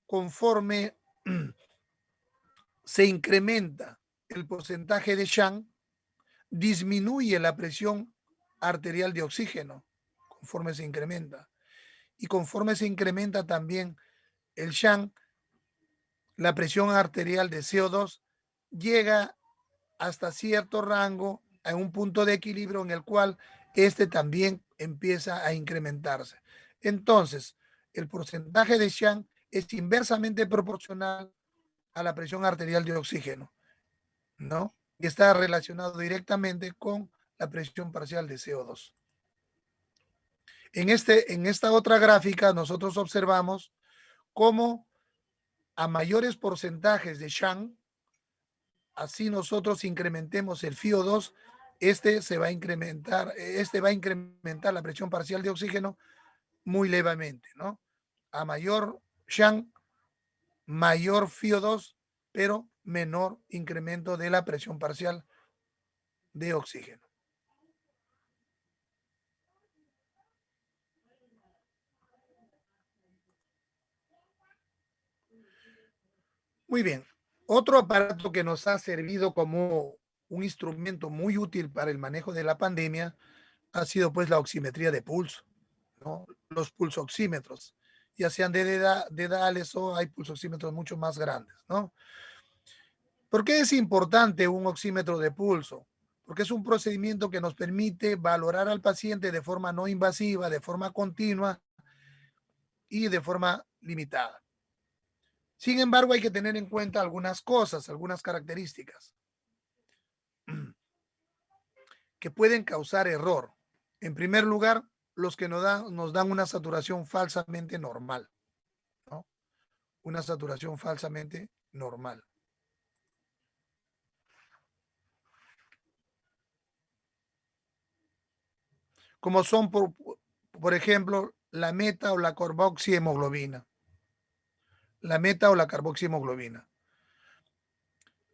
conforme se incrementa el porcentaje de SHAN, disminuye la presión arterial de oxígeno conforme se incrementa. Y conforme se incrementa también el SHAN, la presión arterial de CO2 llega hasta cierto rango, a un punto de equilibrio en el cual este también empieza a incrementarse. Entonces, el porcentaje de SHAN es inversamente proporcional a la presión arterial de oxígeno, ¿no? Y está relacionado directamente con la presión parcial de CO2. En esta otra gráfica nosotros observamos cómo a mayores porcentajes de SHAN, así nosotros incrementemos el FiO2, este va a incrementar la presión parcial de oxígeno muy levemente, ¿no? A mayor SHAN, mayor FiO2, pero menor incremento de la presión parcial de oxígeno. Muy bien. Otro aparato que nos ha servido como un instrumento muy útil para el manejo de la pandemia ha sido pues la oximetría de pulso, ¿no? Los pulsoxímetros, ya sean dedales o hay pulsoxímetros mucho más grandes, ¿no? ¿Por qué es importante un oxímetro de pulso? Porque es un procedimiento que nos permite valorar al paciente de forma no invasiva, de forma continua y de forma limitada. Sin embargo, hay que tener en cuenta algunas cosas, algunas características que pueden causar error. En primer lugar, los que nos dan una saturación falsamente normal, ¿no? Una saturación falsamente normal. Como son, por ejemplo, la meta o la carboxihemoglobina. La meta o la carboxihemoglobina.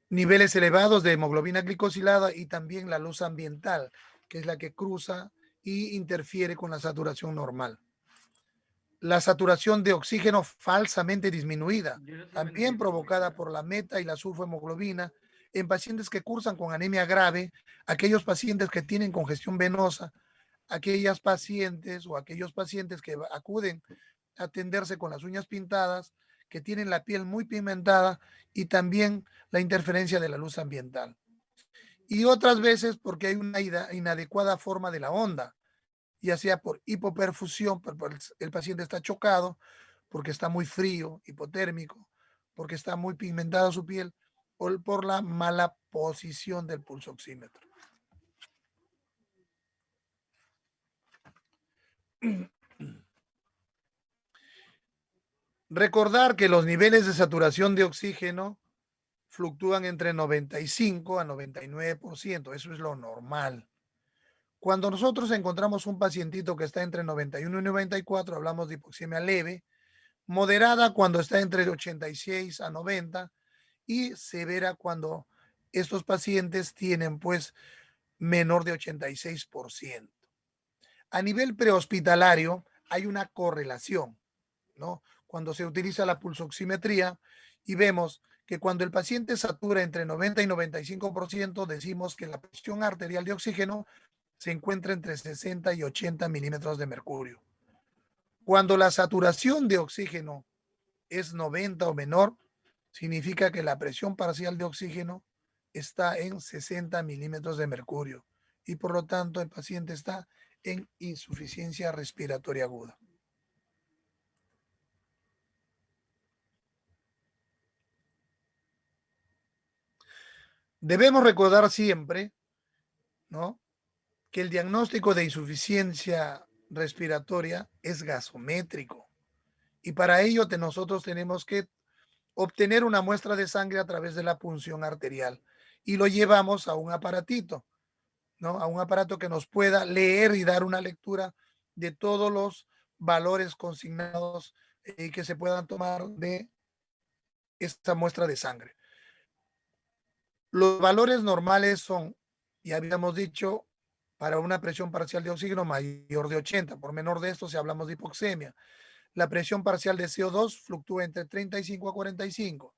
Niveles elevados de hemoglobina glicosilada y también la luz ambiental, que es la que cruza y interfiere con la saturación normal. La saturación de oxígeno falsamente disminuida, también provocada por la meta y la sulfohemoglobina en pacientes que cursan con anemia grave, aquellos pacientes que tienen congestión venosa, aquellas pacientes o aquellos pacientes que acuden a atenderse con las uñas pintadas, que tienen la piel muy pigmentada y también la interferencia de la luz ambiental. Y otras veces porque hay una inadecuada forma de la onda, ya sea por hipoperfusión, el paciente está chocado, porque está muy frío, hipotérmico, porque está muy pigmentada su piel, o por la mala posición del pulsoxímetro. Recordar que los niveles de saturación de oxígeno fluctúan entre 95 a 99%, eso es lo normal. Cuando nosotros encontramos un pacientito que está entre 91 y 94, hablamos de hipoxemia leve, moderada cuando está entre 86 a 90 y severa cuando estos pacientes tienen pues menor de 86%. A nivel prehospitalario hay una correlación, ¿no? Cuando se utiliza la pulsoximetría y vemos que cuando el paciente satura entre 90 y 95%, decimos que la presión arterial de oxígeno se encuentra entre 60 y 80 milímetros de mercurio. Cuando la saturación de oxígeno es 90 o menor, significa que la presión parcial de oxígeno está en 60 milímetros de mercurio y por lo tanto el paciente está en insuficiencia respiratoria aguda. Debemos recordar siempre, ¿no?, que el diagnóstico de insuficiencia respiratoria es gasométrico y para ello nosotros tenemos que obtener una muestra de sangre a través de la punción arterial y lo llevamos a un aparatito, ¿no?, a un aparato que nos pueda leer y dar una lectura de todos los valores consignados y que se puedan tomar de esta muestra de sangre. Los valores normales son, ya habíamos dicho, para una presión parcial de oxígeno mayor de 80. Por menor de esto, si hablamos de hipoxemia. La presión parcial de CO2 fluctúa entre 35 a 45.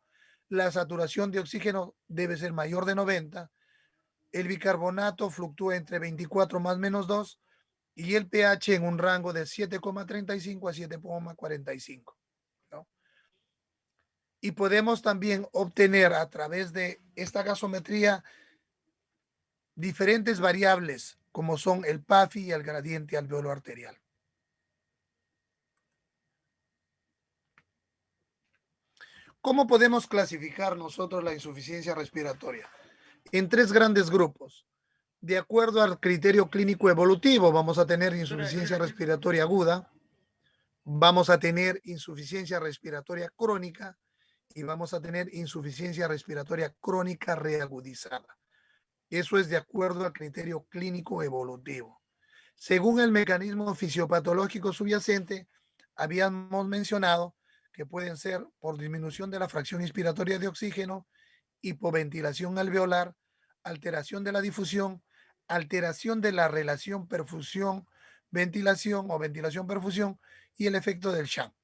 La saturación de oxígeno debe ser mayor de 90. El bicarbonato fluctúa entre 24 más menos 2 y el pH en un rango de 7,35 a 7,45. ¿no? Y podemos también obtener a través de esta gasometría diferentes variables como son el PAFI y el gradiente alveolo arterial. ¿Cómo podemos clasificar nosotros la insuficiencia respiratoria? En tres grandes grupos. De acuerdo al criterio clínico evolutivo, vamos a tener insuficiencia respiratoria aguda, vamos a tener insuficiencia respiratoria crónica y vamos a tener insuficiencia respiratoria crónica reagudizada. Eso es de acuerdo al criterio clínico evolutivo. Según el mecanismo fisiopatológico subyacente, habíamos mencionado que pueden ser por disminución de la fracción inspiratoria de oxígeno, hipoventilación alveolar, alteración de la difusión, alteración de la relación perfusión-ventilación o ventilación-perfusión y el efecto del shunt.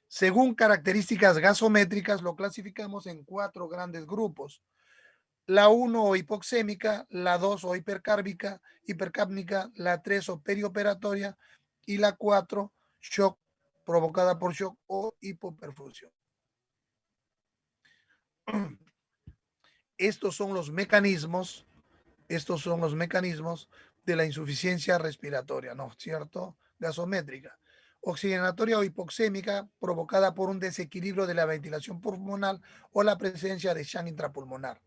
Según características gasométricas, lo clasificamos en 4 grandes grupos. La 1 o hipoxémica, la 2 o hipercápnica, la 3 o perioperatoria y la 4 shock, provocada por shock o hipoperfusión. Estos son los mecanismos de la insuficiencia respiratoria, ¿no es cierto? Gasométrica. Oxigenatoria o hipoxémica, provocada por un desequilibrio de la ventilación pulmonar o la presencia de shunt intrapulmonar.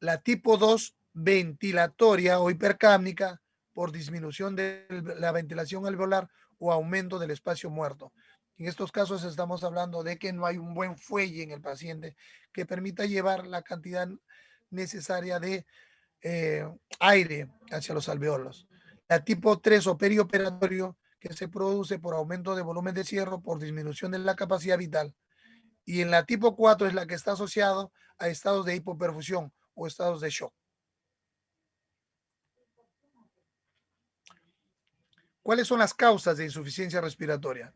La tipo 2, ventilatoria o hipercápnica, por disminución de la ventilación alveolar o aumento del espacio muerto. En estos casos estamos hablando de que no hay un buen fuelle en el paciente que permita llevar la cantidad necesaria de aire hacia los alveolos. La tipo 3 o perioperatorio, que se produce por aumento de volumen de cierre por disminución de la capacidad vital. Y en la tipo 4 es la que está asociado a estados de hipoperfusión o estados de shock. ¿Cuáles son las causas de insuficiencia respiratoria?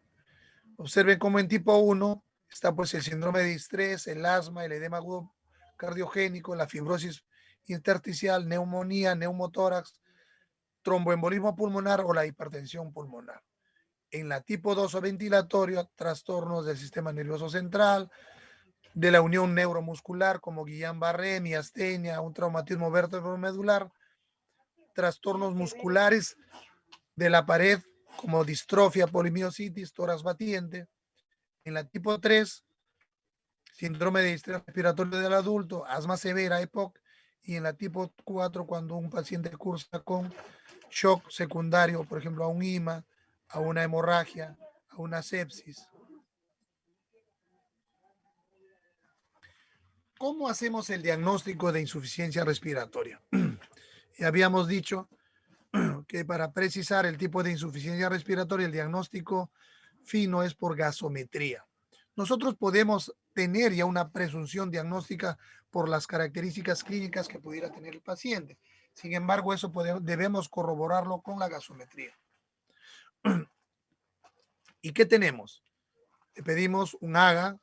Observen cómo en tipo 1 está pues el síndrome de distrés, el asma, el edema agudo cardiogénico, la fibrosis intersticial, neumonía, neumotórax, tromboembolismo pulmonar o la hipertensión pulmonar. En la tipo 2 o ventilatorio, trastornos del sistema nervioso central, de la unión neuromuscular como Guillain-Barré, miastenia, un traumatismo vértebro-medular, trastornos musculares de la pared como distrofia, polimiositis, tórax batiente. En la tipo 3, síndrome de distrés respiratorio del adulto, asma severa, EPOC. Y en la tipo 4, cuando un paciente cursa con shock secundario, por ejemplo, a un IMA, a una hemorragia, a una sepsis. ¿Cómo hacemos el diagnóstico de insuficiencia respiratoria? Ya habíamos dicho que para precisar el tipo de insuficiencia respiratoria, el diagnóstico fino es por gasometría. Nosotros podemos tener ya una presunción diagnóstica por las características clínicas que pudiera tener el paciente. Sin embargo, eso debemos corroborarlo con la gasometría. ¿Y qué tenemos? Le pedimos un AGA,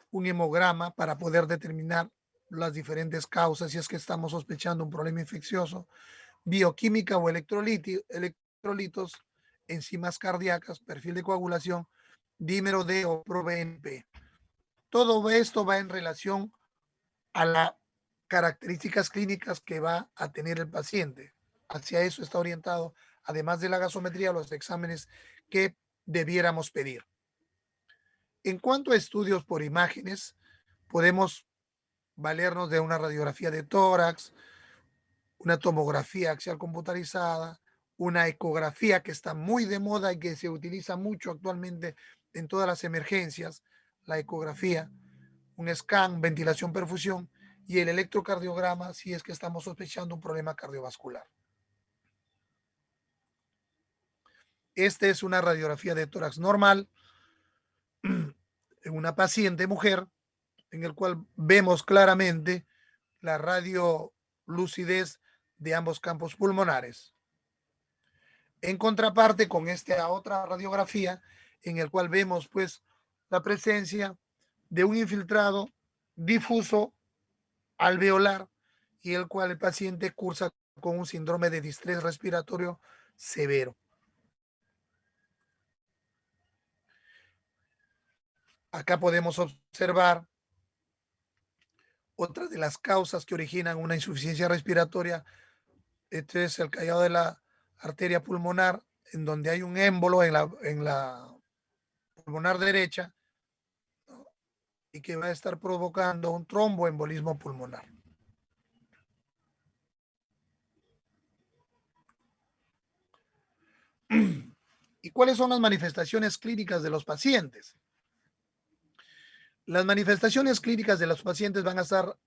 un hemograma para poder determinar las diferentes causas si es que estamos sospechando un problema infeccioso, bioquímica o electrolitos, enzimas cardíacas, perfil de coagulación, dímero D o ProBNP. Todo esto va en relación a las características clínicas que va a tener el paciente. Hacia eso está orientado, además de la gasometría, los exámenes que debiéramos pedir. En cuanto a estudios por imágenes, podemos valernos de una radiografía de tórax, una tomografía axial computarizada, una ecografía que está muy de moda y que se utiliza mucho actualmente en todas las emergencias, la ecografía, un scan, ventilación, perfusión y el electrocardiograma si es que estamos sospechando un problema cardiovascular. Esta es una radiografía de tórax normal en una paciente mujer, en el cual vemos claramente la radiolucidez de ambos campos pulmonares. En contraparte con esta otra radiografía, en el cual vemos pues la presencia de un infiltrado difuso alveolar y el cual el paciente cursa con un síndrome de distrés respiratorio severo. Acá podemos observar otras de las causas que originan una insuficiencia respiratoria. Este es el callado de la arteria pulmonar, en donde hay un émbolo en la pulmonar derecha, ¿no? Y que va a estar provocando un tromboembolismo pulmonar. ¿Y cuáles son las manifestaciones clínicas de los pacientes? Las manifestaciones clínicas de los pacientes van a estar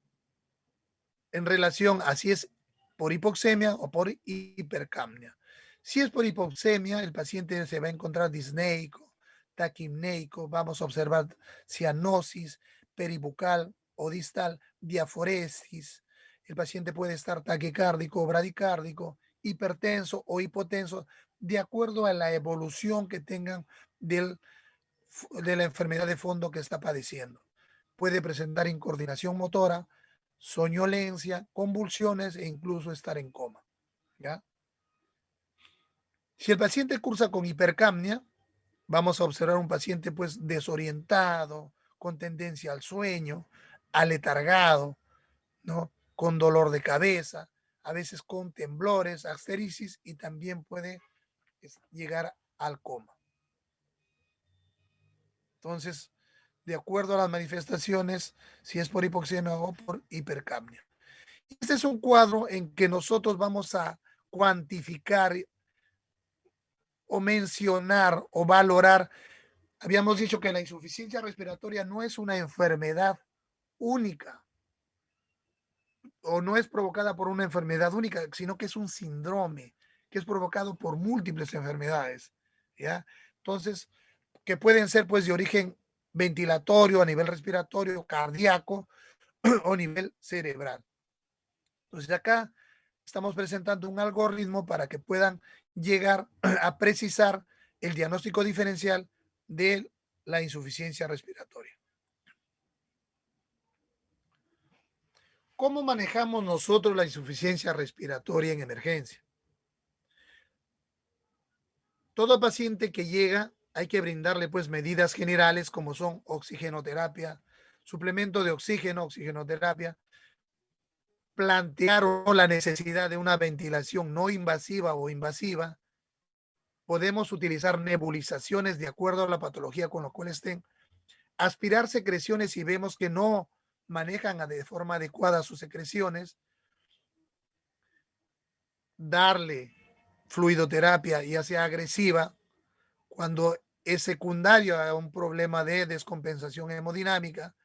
en relación a si es por hipoxemia o por hipercapnia. Si es por hipoxemia, el paciente se va a encontrar disneico, taquimneico, vamos a observar cianosis peribucal o distal, diaforesis. El paciente puede estar taquicárdico o bradicárdico, hipertenso o hipotenso, de acuerdo a la evolución que tengan del de la enfermedad de fondo que está padeciendo. Puede presentar incoordinación motora, soñolencia, convulsiones e incluso estar en coma, ¿ya? Si el paciente cursa con hipercapnia, vamos a observar un paciente pues desorientado, con tendencia al sueño, aletargado, ¿no? Con dolor de cabeza, a veces con temblores, asterisis y también puede llegar al coma. Entonces, de acuerdo a las manifestaciones, si es por hipoxemia o por hipercapnia. Este es un cuadro en que nosotros vamos a cuantificar o mencionar o valorar. Habíamos dicho que la insuficiencia respiratoria no es una enfermedad única o no es provocada por una enfermedad única, sino que es un síndrome que es provocado por múltiples enfermedades, ¿ya? Entonces, que pueden ser pues de origen ventilatorio, a nivel respiratorio, cardíaco o nivel cerebral. Entonces acá estamos presentando un algoritmo para que puedan llegar a precisar el diagnóstico diferencial de la insuficiencia respiratoria. ¿Cómo manejamos nosotros la insuficiencia respiratoria en emergencia? Todo paciente que llega hay que brindarle pues medidas generales como son oxigenoterapia, suplemento de oxígeno, oxigenoterapia, plantear la necesidad de una ventilación no invasiva o invasiva. Podemos utilizar nebulizaciones de acuerdo a la patología con la cual estén, aspirar secreciones si vemos que no manejan de forma adecuada sus secreciones, darle fluidoterapia, ya sea agresiva, cuando es secundario a un problema de descompensación hemodinámica,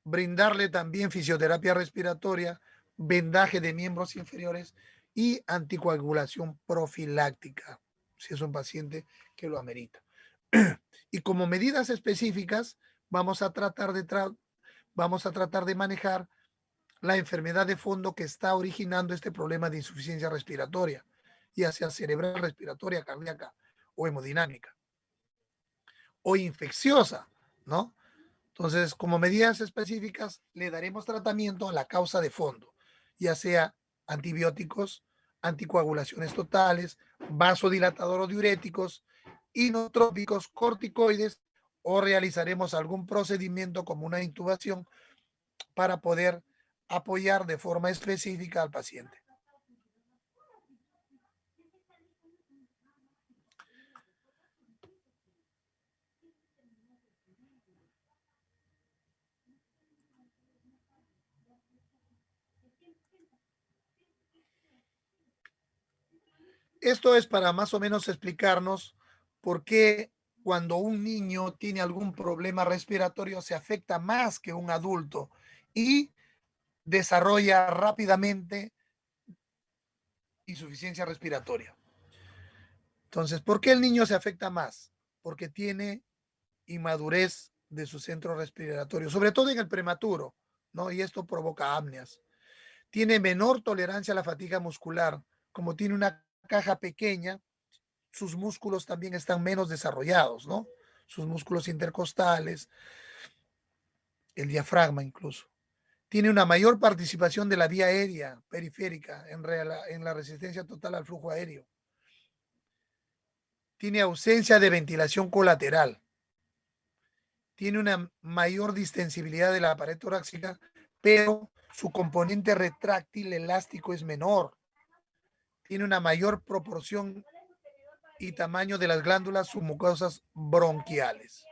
brindarle también fisioterapia respiratoria, vendaje de miembros inferiores y anticoagulación profiláctica, si es un paciente que lo amerita. Y como medidas específicas, vamos a tratar de manejar la enfermedad de fondo que está originando este problema de insuficiencia respiratoria, ya sea cerebral, respiratoria, cardíaca o hemodinámica, o infecciosa, ¿no? Entonces, como medidas específicas, le daremos tratamiento a la causa de fondo, ya sea antibióticos, anticoagulaciones totales, vasodilatador o diuréticos, inotrópicos, corticoides, o realizaremos algún procedimiento como una intubación para poder apoyar de forma específica al paciente. Esto es para más o menos explicarnos por qué cuando un niño tiene algún problema respiratorio se afecta más que un adulto y desarrolla rápidamente insuficiencia respiratoria. Entonces, ¿por qué el niño se afecta más? Porque tiene inmadurez de su centro respiratorio, sobre todo en el prematuro, ¿no? Y esto provoca apneas. Tiene menor tolerancia a la fatiga muscular, como tiene una caja pequeña, sus músculos también están menos desarrollados, ¿no? Sus músculos intercostales, el diafragma incluso. Tiene una mayor participación de la vía aérea periférica en la resistencia total al flujo aéreo. Tiene ausencia de ventilación colateral. Tiene una mayor distensibilidad de la pared torácica, pero su componente retráctil elástico es menor. Tiene una mayor proporción y tamaño de las glándulas submucosas bronquiales.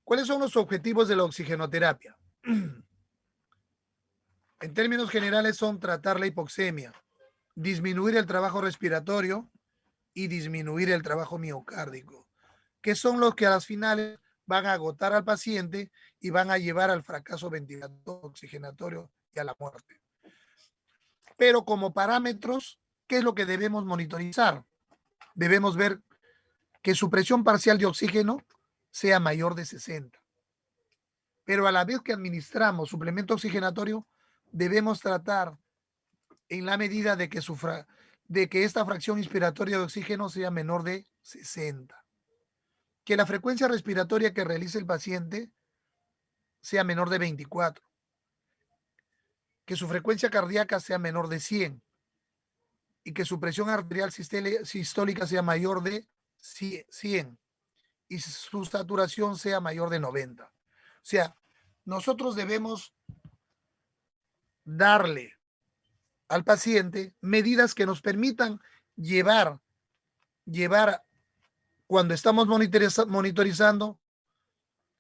¿Cuáles son los objetivos de la oxigenoterapia? En términos generales son tratar la hipoxemia, disminuir el trabajo respiratorio y disminuir el trabajo miocárdico, que son los que a las finales van a agotar al paciente y van a llevar al fracaso ventilatorio, oxigenatorio y a la muerte. Pero como parámetros, ¿qué es lo que debemos monitorizar? Debemos ver que su presión parcial de oxígeno sea mayor de 60. Pero a la vez que administramos suplemento oxigenatorio, debemos tratar en la medida de que, de que esta fracción inspiratoria de oxígeno sea menor de 60. Que la frecuencia respiratoria que realice el paciente sea menor de 24. Que su frecuencia cardíaca sea menor de 100. Y que su presión arterial sistólica sea mayor de 100. Y su saturación sea mayor de 90. O sea, nosotros debemos darle al paciente medidas que nos permitan llevar cuando estamos monitorizando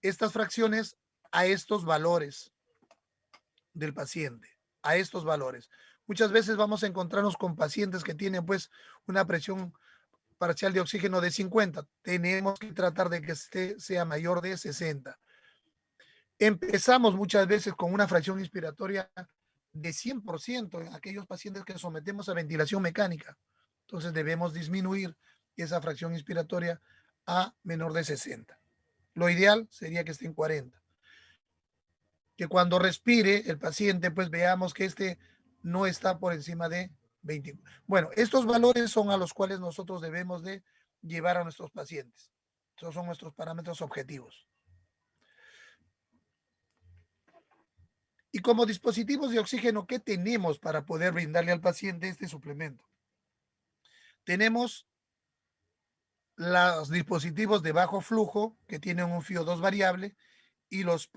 estas fracciones a estos valores del paciente, a estos valores. Muchas veces vamos a encontrarnos con pacientes que tienen pues una presión parcial de oxígeno de 50. Tenemos que tratar de que sea mayor de 60. Empezamos muchas veces con una fracción inspiratoria de 100% en aquellos pacientes que sometemos a ventilación mecánica. Entonces debemos disminuir esa fracción inspiratoria a menor de 60. Lo ideal sería que esté en 40. Que cuando respire el paciente, pues veamos que este no está por encima de 20. Bueno, estos valores son a los cuales nosotros debemos de llevar a nuestros pacientes. Esos son nuestros parámetros objetivos. Y como dispositivos de oxígeno, ¿qué tenemos para poder brindarle al paciente este suplemento? Tenemos los dispositivos de bajo flujo que tienen un FiO2 variable y los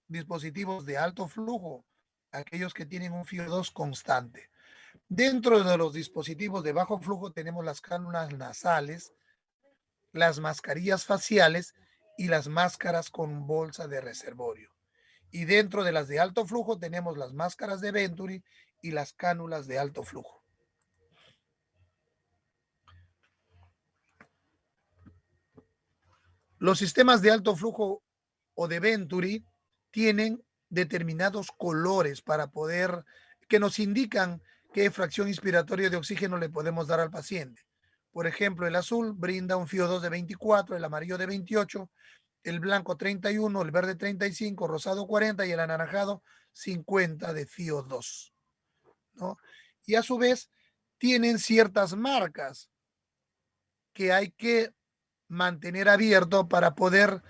dispositivos de alto flujo, aquellos que tienen un FiO2 constante. Dentro de los dispositivos de bajo flujo tenemos las cánulas nasales, las mascarillas faciales y las máscaras con bolsa de reservorio. Y dentro de las de alto flujo tenemos las máscaras de Venturi y las cánulas de alto flujo. Los sistemas de alto flujo o de Venturi tienen determinados colores para poder, que nos indican qué fracción inspiratoria de oxígeno le podemos dar al paciente. Por ejemplo, el azul brinda un FiO2 de 24, el amarillo de 28, el blanco 31, el verde 35, rosado 40 y el anaranjado 50 de FiO2, ¿no? Y a su vez tienen ciertas marcas que hay que mantener abierto para poder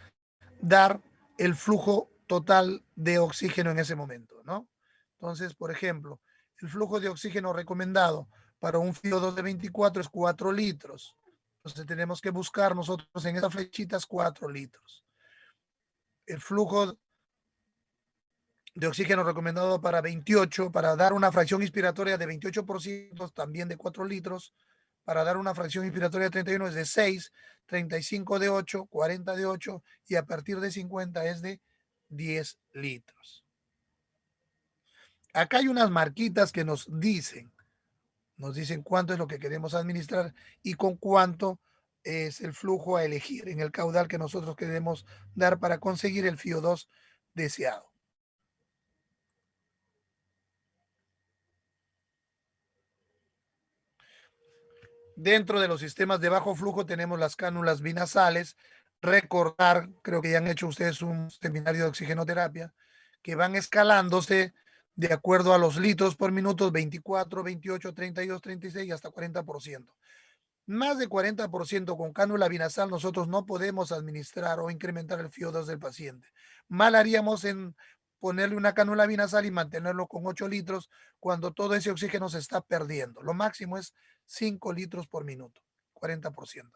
dar el flujo total de oxígeno en ese momento, ¿no? Entonces, por ejemplo, el flujo de oxígeno recomendado para un FiO2 de 24 es 4 litros. Entonces tenemos que buscar nosotros en esas flechitas 4 litros. El flujo de oxígeno recomendado para 28, para dar una fracción inspiratoria de 28%, también de 4 litros, para dar una fracción inspiratoria de 31 es de 6, 35 de 8, 40 de 8 y a partir de 50 es de 10 litros. Acá hay unas marquitas que nos dicen cuánto es lo que queremos administrar y con cuánto es el flujo a elegir en el caudal que nosotros queremos dar para conseguir el FiO2 deseado. Dentro de los sistemas de bajo flujo tenemos las cánulas binasales. Recordar, creo que ya han hecho ustedes un seminario de oxigenoterapia, que van escalándose de acuerdo a los litros por minuto, 24, 28, 32, 36 y hasta 40%. Más de 40% con cánula binasal nosotros no podemos administrar o incrementar el FiO2 del paciente. Mal haríamos en ponerle una cánula binasal y mantenerlo con 8 litros cuando todo ese oxígeno se está perdiendo. Lo máximo es 5 litros por minuto, 40%.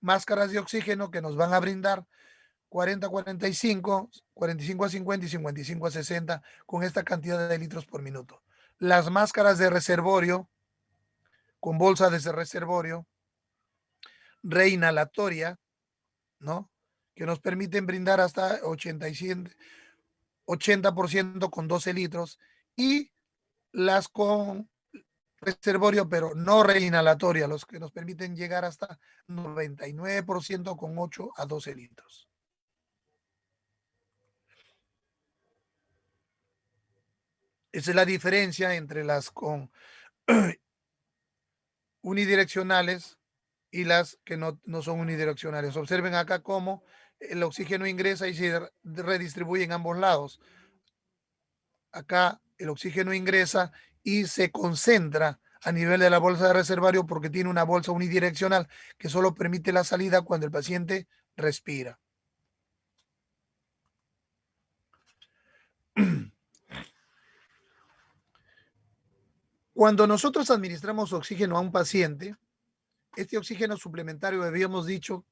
Máscaras de oxígeno que nos van a brindar 40 a 45, 45 a 50 y 55 a 60 con esta cantidad de litros por minuto. Las máscaras de reservorio con bolsa de reservorio reinhalatoria, ¿no? Que nos permiten brindar hasta 80% con 12 litros y las con reservorio, pero no reinhalatoria, los que nos permiten llegar hasta 99% con 8 a 12 litros. Esa es la diferencia entre las con unidireccionales y las que no son unidireccionales. Observen acá cómo el oxígeno ingresa y se redistribuye en ambos lados. Acá el oxígeno ingresa y se concentra a nivel de la bolsa de reservorio porque tiene una bolsa unidireccional que solo permite la salida cuando el paciente respira. Cuando nosotros administramos oxígeno a un paciente, este oxígeno suplementario habíamos dicho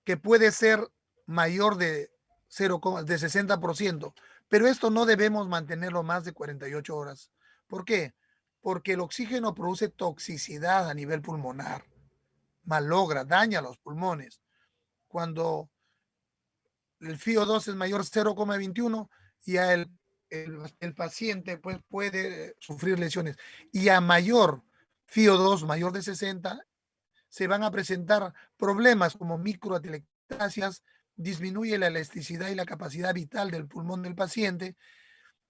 que puede ser mayor de 60%, pero esto no debemos mantenerlo más de 48 horas. ¿Por qué? Porque el oxígeno produce toxicidad a nivel pulmonar, malogra, daña los pulmones. Cuando el FiO2 es mayor 0,21, ya el paciente pues, puede sufrir lesiones. Y a mayor FiO2, mayor de 60, se van a presentar problemas como microatelectasias, disminuye la elasticidad y la capacidad vital del pulmón del paciente,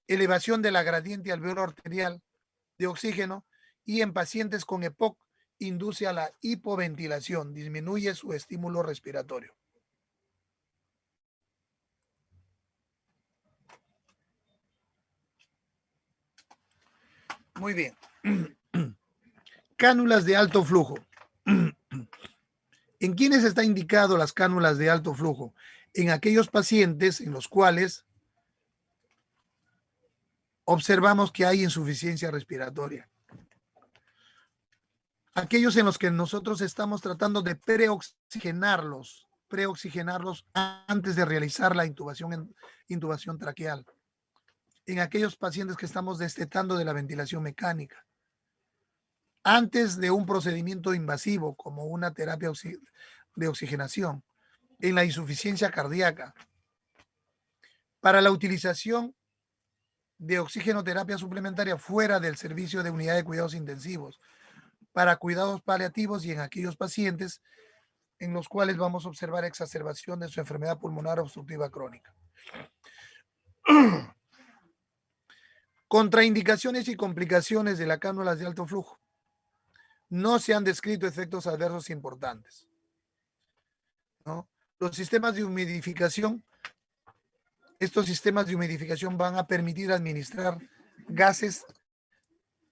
elevación de la gradiente alveolar arterial de oxígeno y en pacientes con EPOC induce a la hipoventilación, disminuye su estímulo respiratorio. Muy bien. Cánulas de alto flujo. ¿En quiénes está indicado las cánulas de alto flujo? En aquellos pacientes en los cuales observamos que hay insuficiencia respiratoria. Aquellos en los que nosotros estamos tratando de preoxigenarlos antes de realizar la intubación traqueal. En aquellos pacientes que estamos destetando de la ventilación mecánica. Antes de un procedimiento invasivo como una terapia de oxigenación. En la insuficiencia cardíaca. Para la utilización de oxigenoterapia suplementaria fuera del servicio de unidad de cuidados intensivos, para cuidados paliativos y en aquellos pacientes en los cuales vamos a observar exacerbación de su enfermedad pulmonar obstructiva crónica. Contraindicaciones y complicaciones de las cánulas de alto flujo. No se han descrito efectos adversos importantes, ¿no? Los sistemas de humidificación, estos sistemas de humidificación van a permitir administrar gases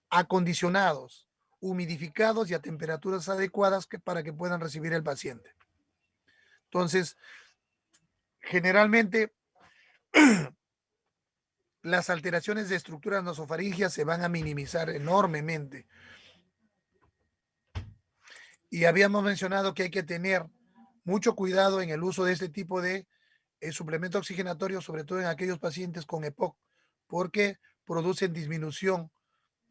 acondicionados, humidificados y a temperaturas adecuadas para que puedan recibir el paciente. Entonces, generalmente las alteraciones de estructuras nasofaringias se van a minimizar enormemente. Y habíamos mencionado que hay que tener mucho cuidado en el uso de este tipo de suplemento oxigenatorio, sobre todo en aquellos pacientes con EPOC, porque producen disminución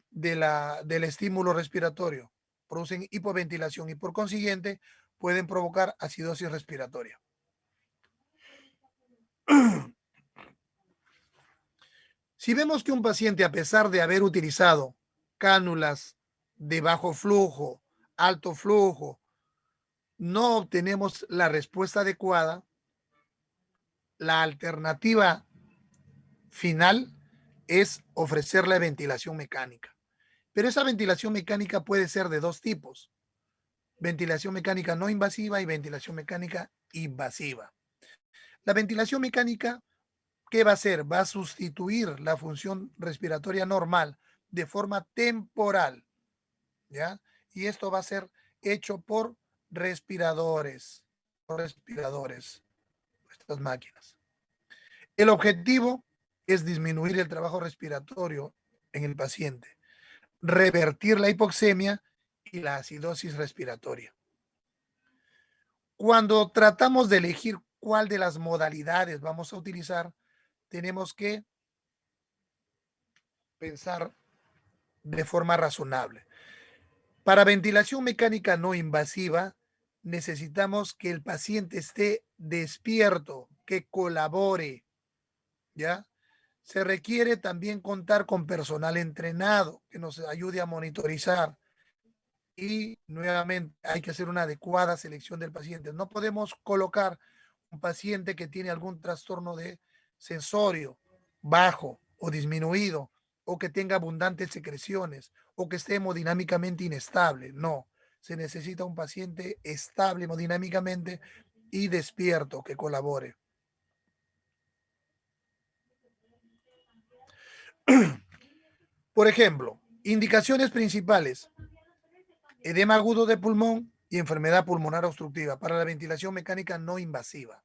del estímulo respiratorio, producen hipoventilación y por consiguiente pueden provocar acidosis respiratoria. Si vemos que un paciente, a pesar de haber utilizado cánulas de bajo flujo, alto flujo, no obtenemos la respuesta adecuada, la alternativa final es ofrecerle ventilación mecánica. Pero esa ventilación mecánica puede ser de dos tipos: ventilación mecánica no invasiva y ventilación mecánica invasiva. La ventilación mecánica, ¿qué va a hacer? Va a sustituir la función respiratoria normal de forma temporal, ¿ya? Y esto va a ser hecho por respiradores, estas máquinas. El objetivo es disminuir el trabajo respiratorio en el paciente, revertir la hipoxemia y la acidosis respiratoria. Cuando tratamos de elegir cuál de las modalidades vamos a utilizar, tenemos que pensar de forma razonable. Para ventilación mecánica no invasiva, necesitamos que el paciente esté despierto, que colabore, ¿ya? Se requiere también contar con personal entrenado que nos ayude a monitorizar. Y nuevamente hay que hacer una adecuada selección del paciente. No podemos colocar un paciente que tiene algún trastorno de sensorio bajo o disminuido, o que tenga abundantes secreciones, o que esté hemodinámicamente inestable. No, se necesita un paciente estable hemodinámicamente y despierto que colabore. Por ejemplo, indicaciones principales: edema agudo de pulmón y enfermedad pulmonar obstructiva para la ventilación mecánica no invasiva,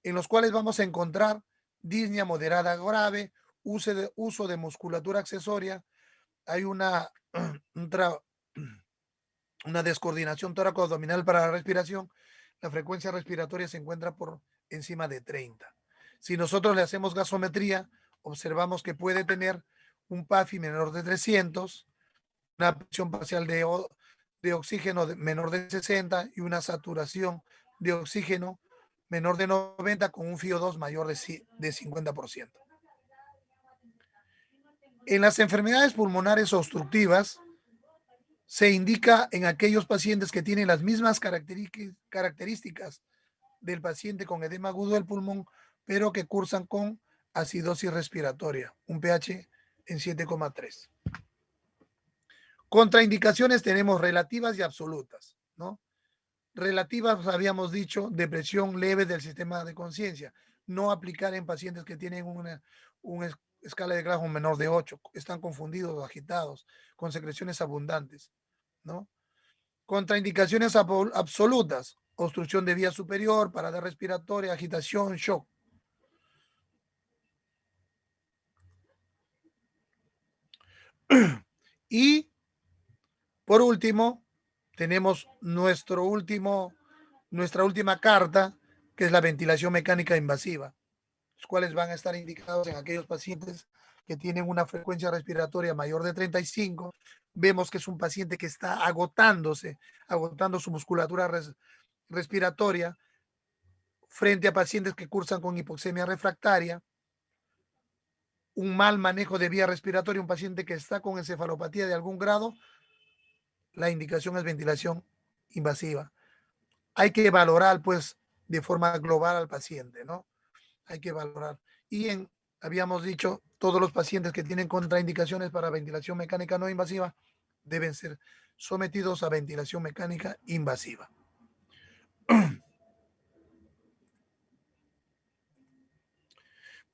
en los cuales vamos a encontrar disnea moderada grave, uso de musculatura accesoria, hay una descoordinación tóraco-abdominal para la respiración, la frecuencia respiratoria se encuentra por encima de 30. Si nosotros le hacemos gasometría, observamos que puede tener un PAFI menor de 300, una presión parcial de oxígeno menor de 60 y una saturación de oxígeno menor de 90 con un FiO2 mayor de 50%. En las enfermedades pulmonares obstructivas, se indica en aquellos pacientes que tienen las mismas características del paciente con edema agudo del pulmón, pero que cursan con acidosis respiratoria, un pH en 7,3. Contraindicaciones tenemos relativas y absolutas, ¿no? Relativas, habíamos dicho, depresión leve del sistema de conciencia, no aplicar en pacientes que tienen una escala de Glasgow menor de 8, están confundidos o agitados, con secreciones abundantes, ¿no? Contraindicaciones absolutas: obstrucción de vía superior, parada respiratoria, agitación, shock. Y por último, tenemos nuestra última carta, que es la ventilación mecánica invasiva, los cuales van a estar indicados en aquellos pacientes que tienen una frecuencia respiratoria mayor de 35. Vemos que es un paciente que está agotando su musculatura respiratoria, frente a pacientes que cursan con hipoxemia refractaria, un mal manejo de vía respiratoria, un paciente que está con encefalopatía de algún grado, la indicación es ventilación invasiva. Hay que valorar, pues, de forma global al paciente, ¿no? Hay que valorar. Y habíamos dicho, todos los pacientes que tienen contraindicaciones para ventilación mecánica no invasiva deben ser sometidos a ventilación mecánica invasiva.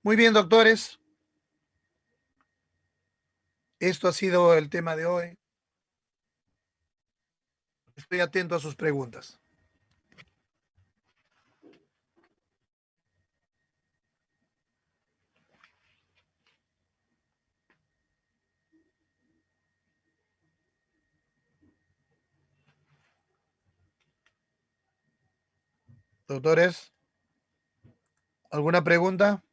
Muy bien, doctores. Esto ha sido el tema de hoy. Estoy atento a sus preguntas. Doctores, ¿alguna pregunta?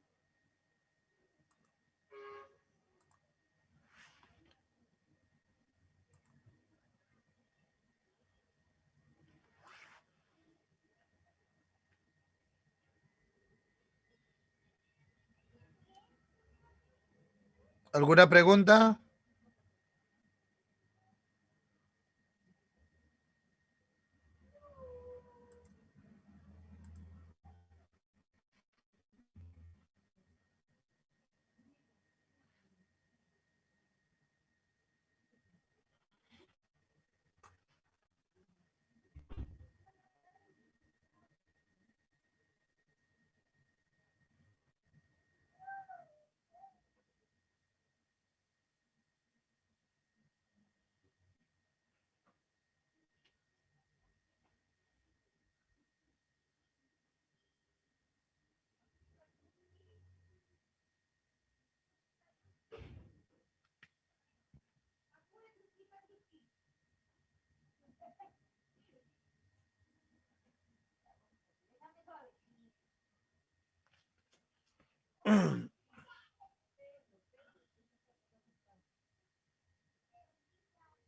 ¿Alguna pregunta?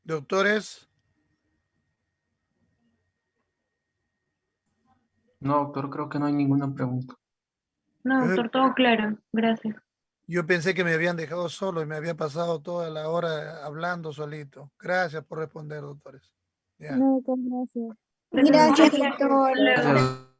Doctores, No, doctor, creo que no hay ninguna pregunta. No, doctor, todo claro. Gracias. yo pensé que me habían dejado solo y me había pasado toda la hora hablando solito. Gracias por responder, doctores. Ya. No, con gracias. Gracias, Gracias, doctor. doctor. Hasta luego. Gracias.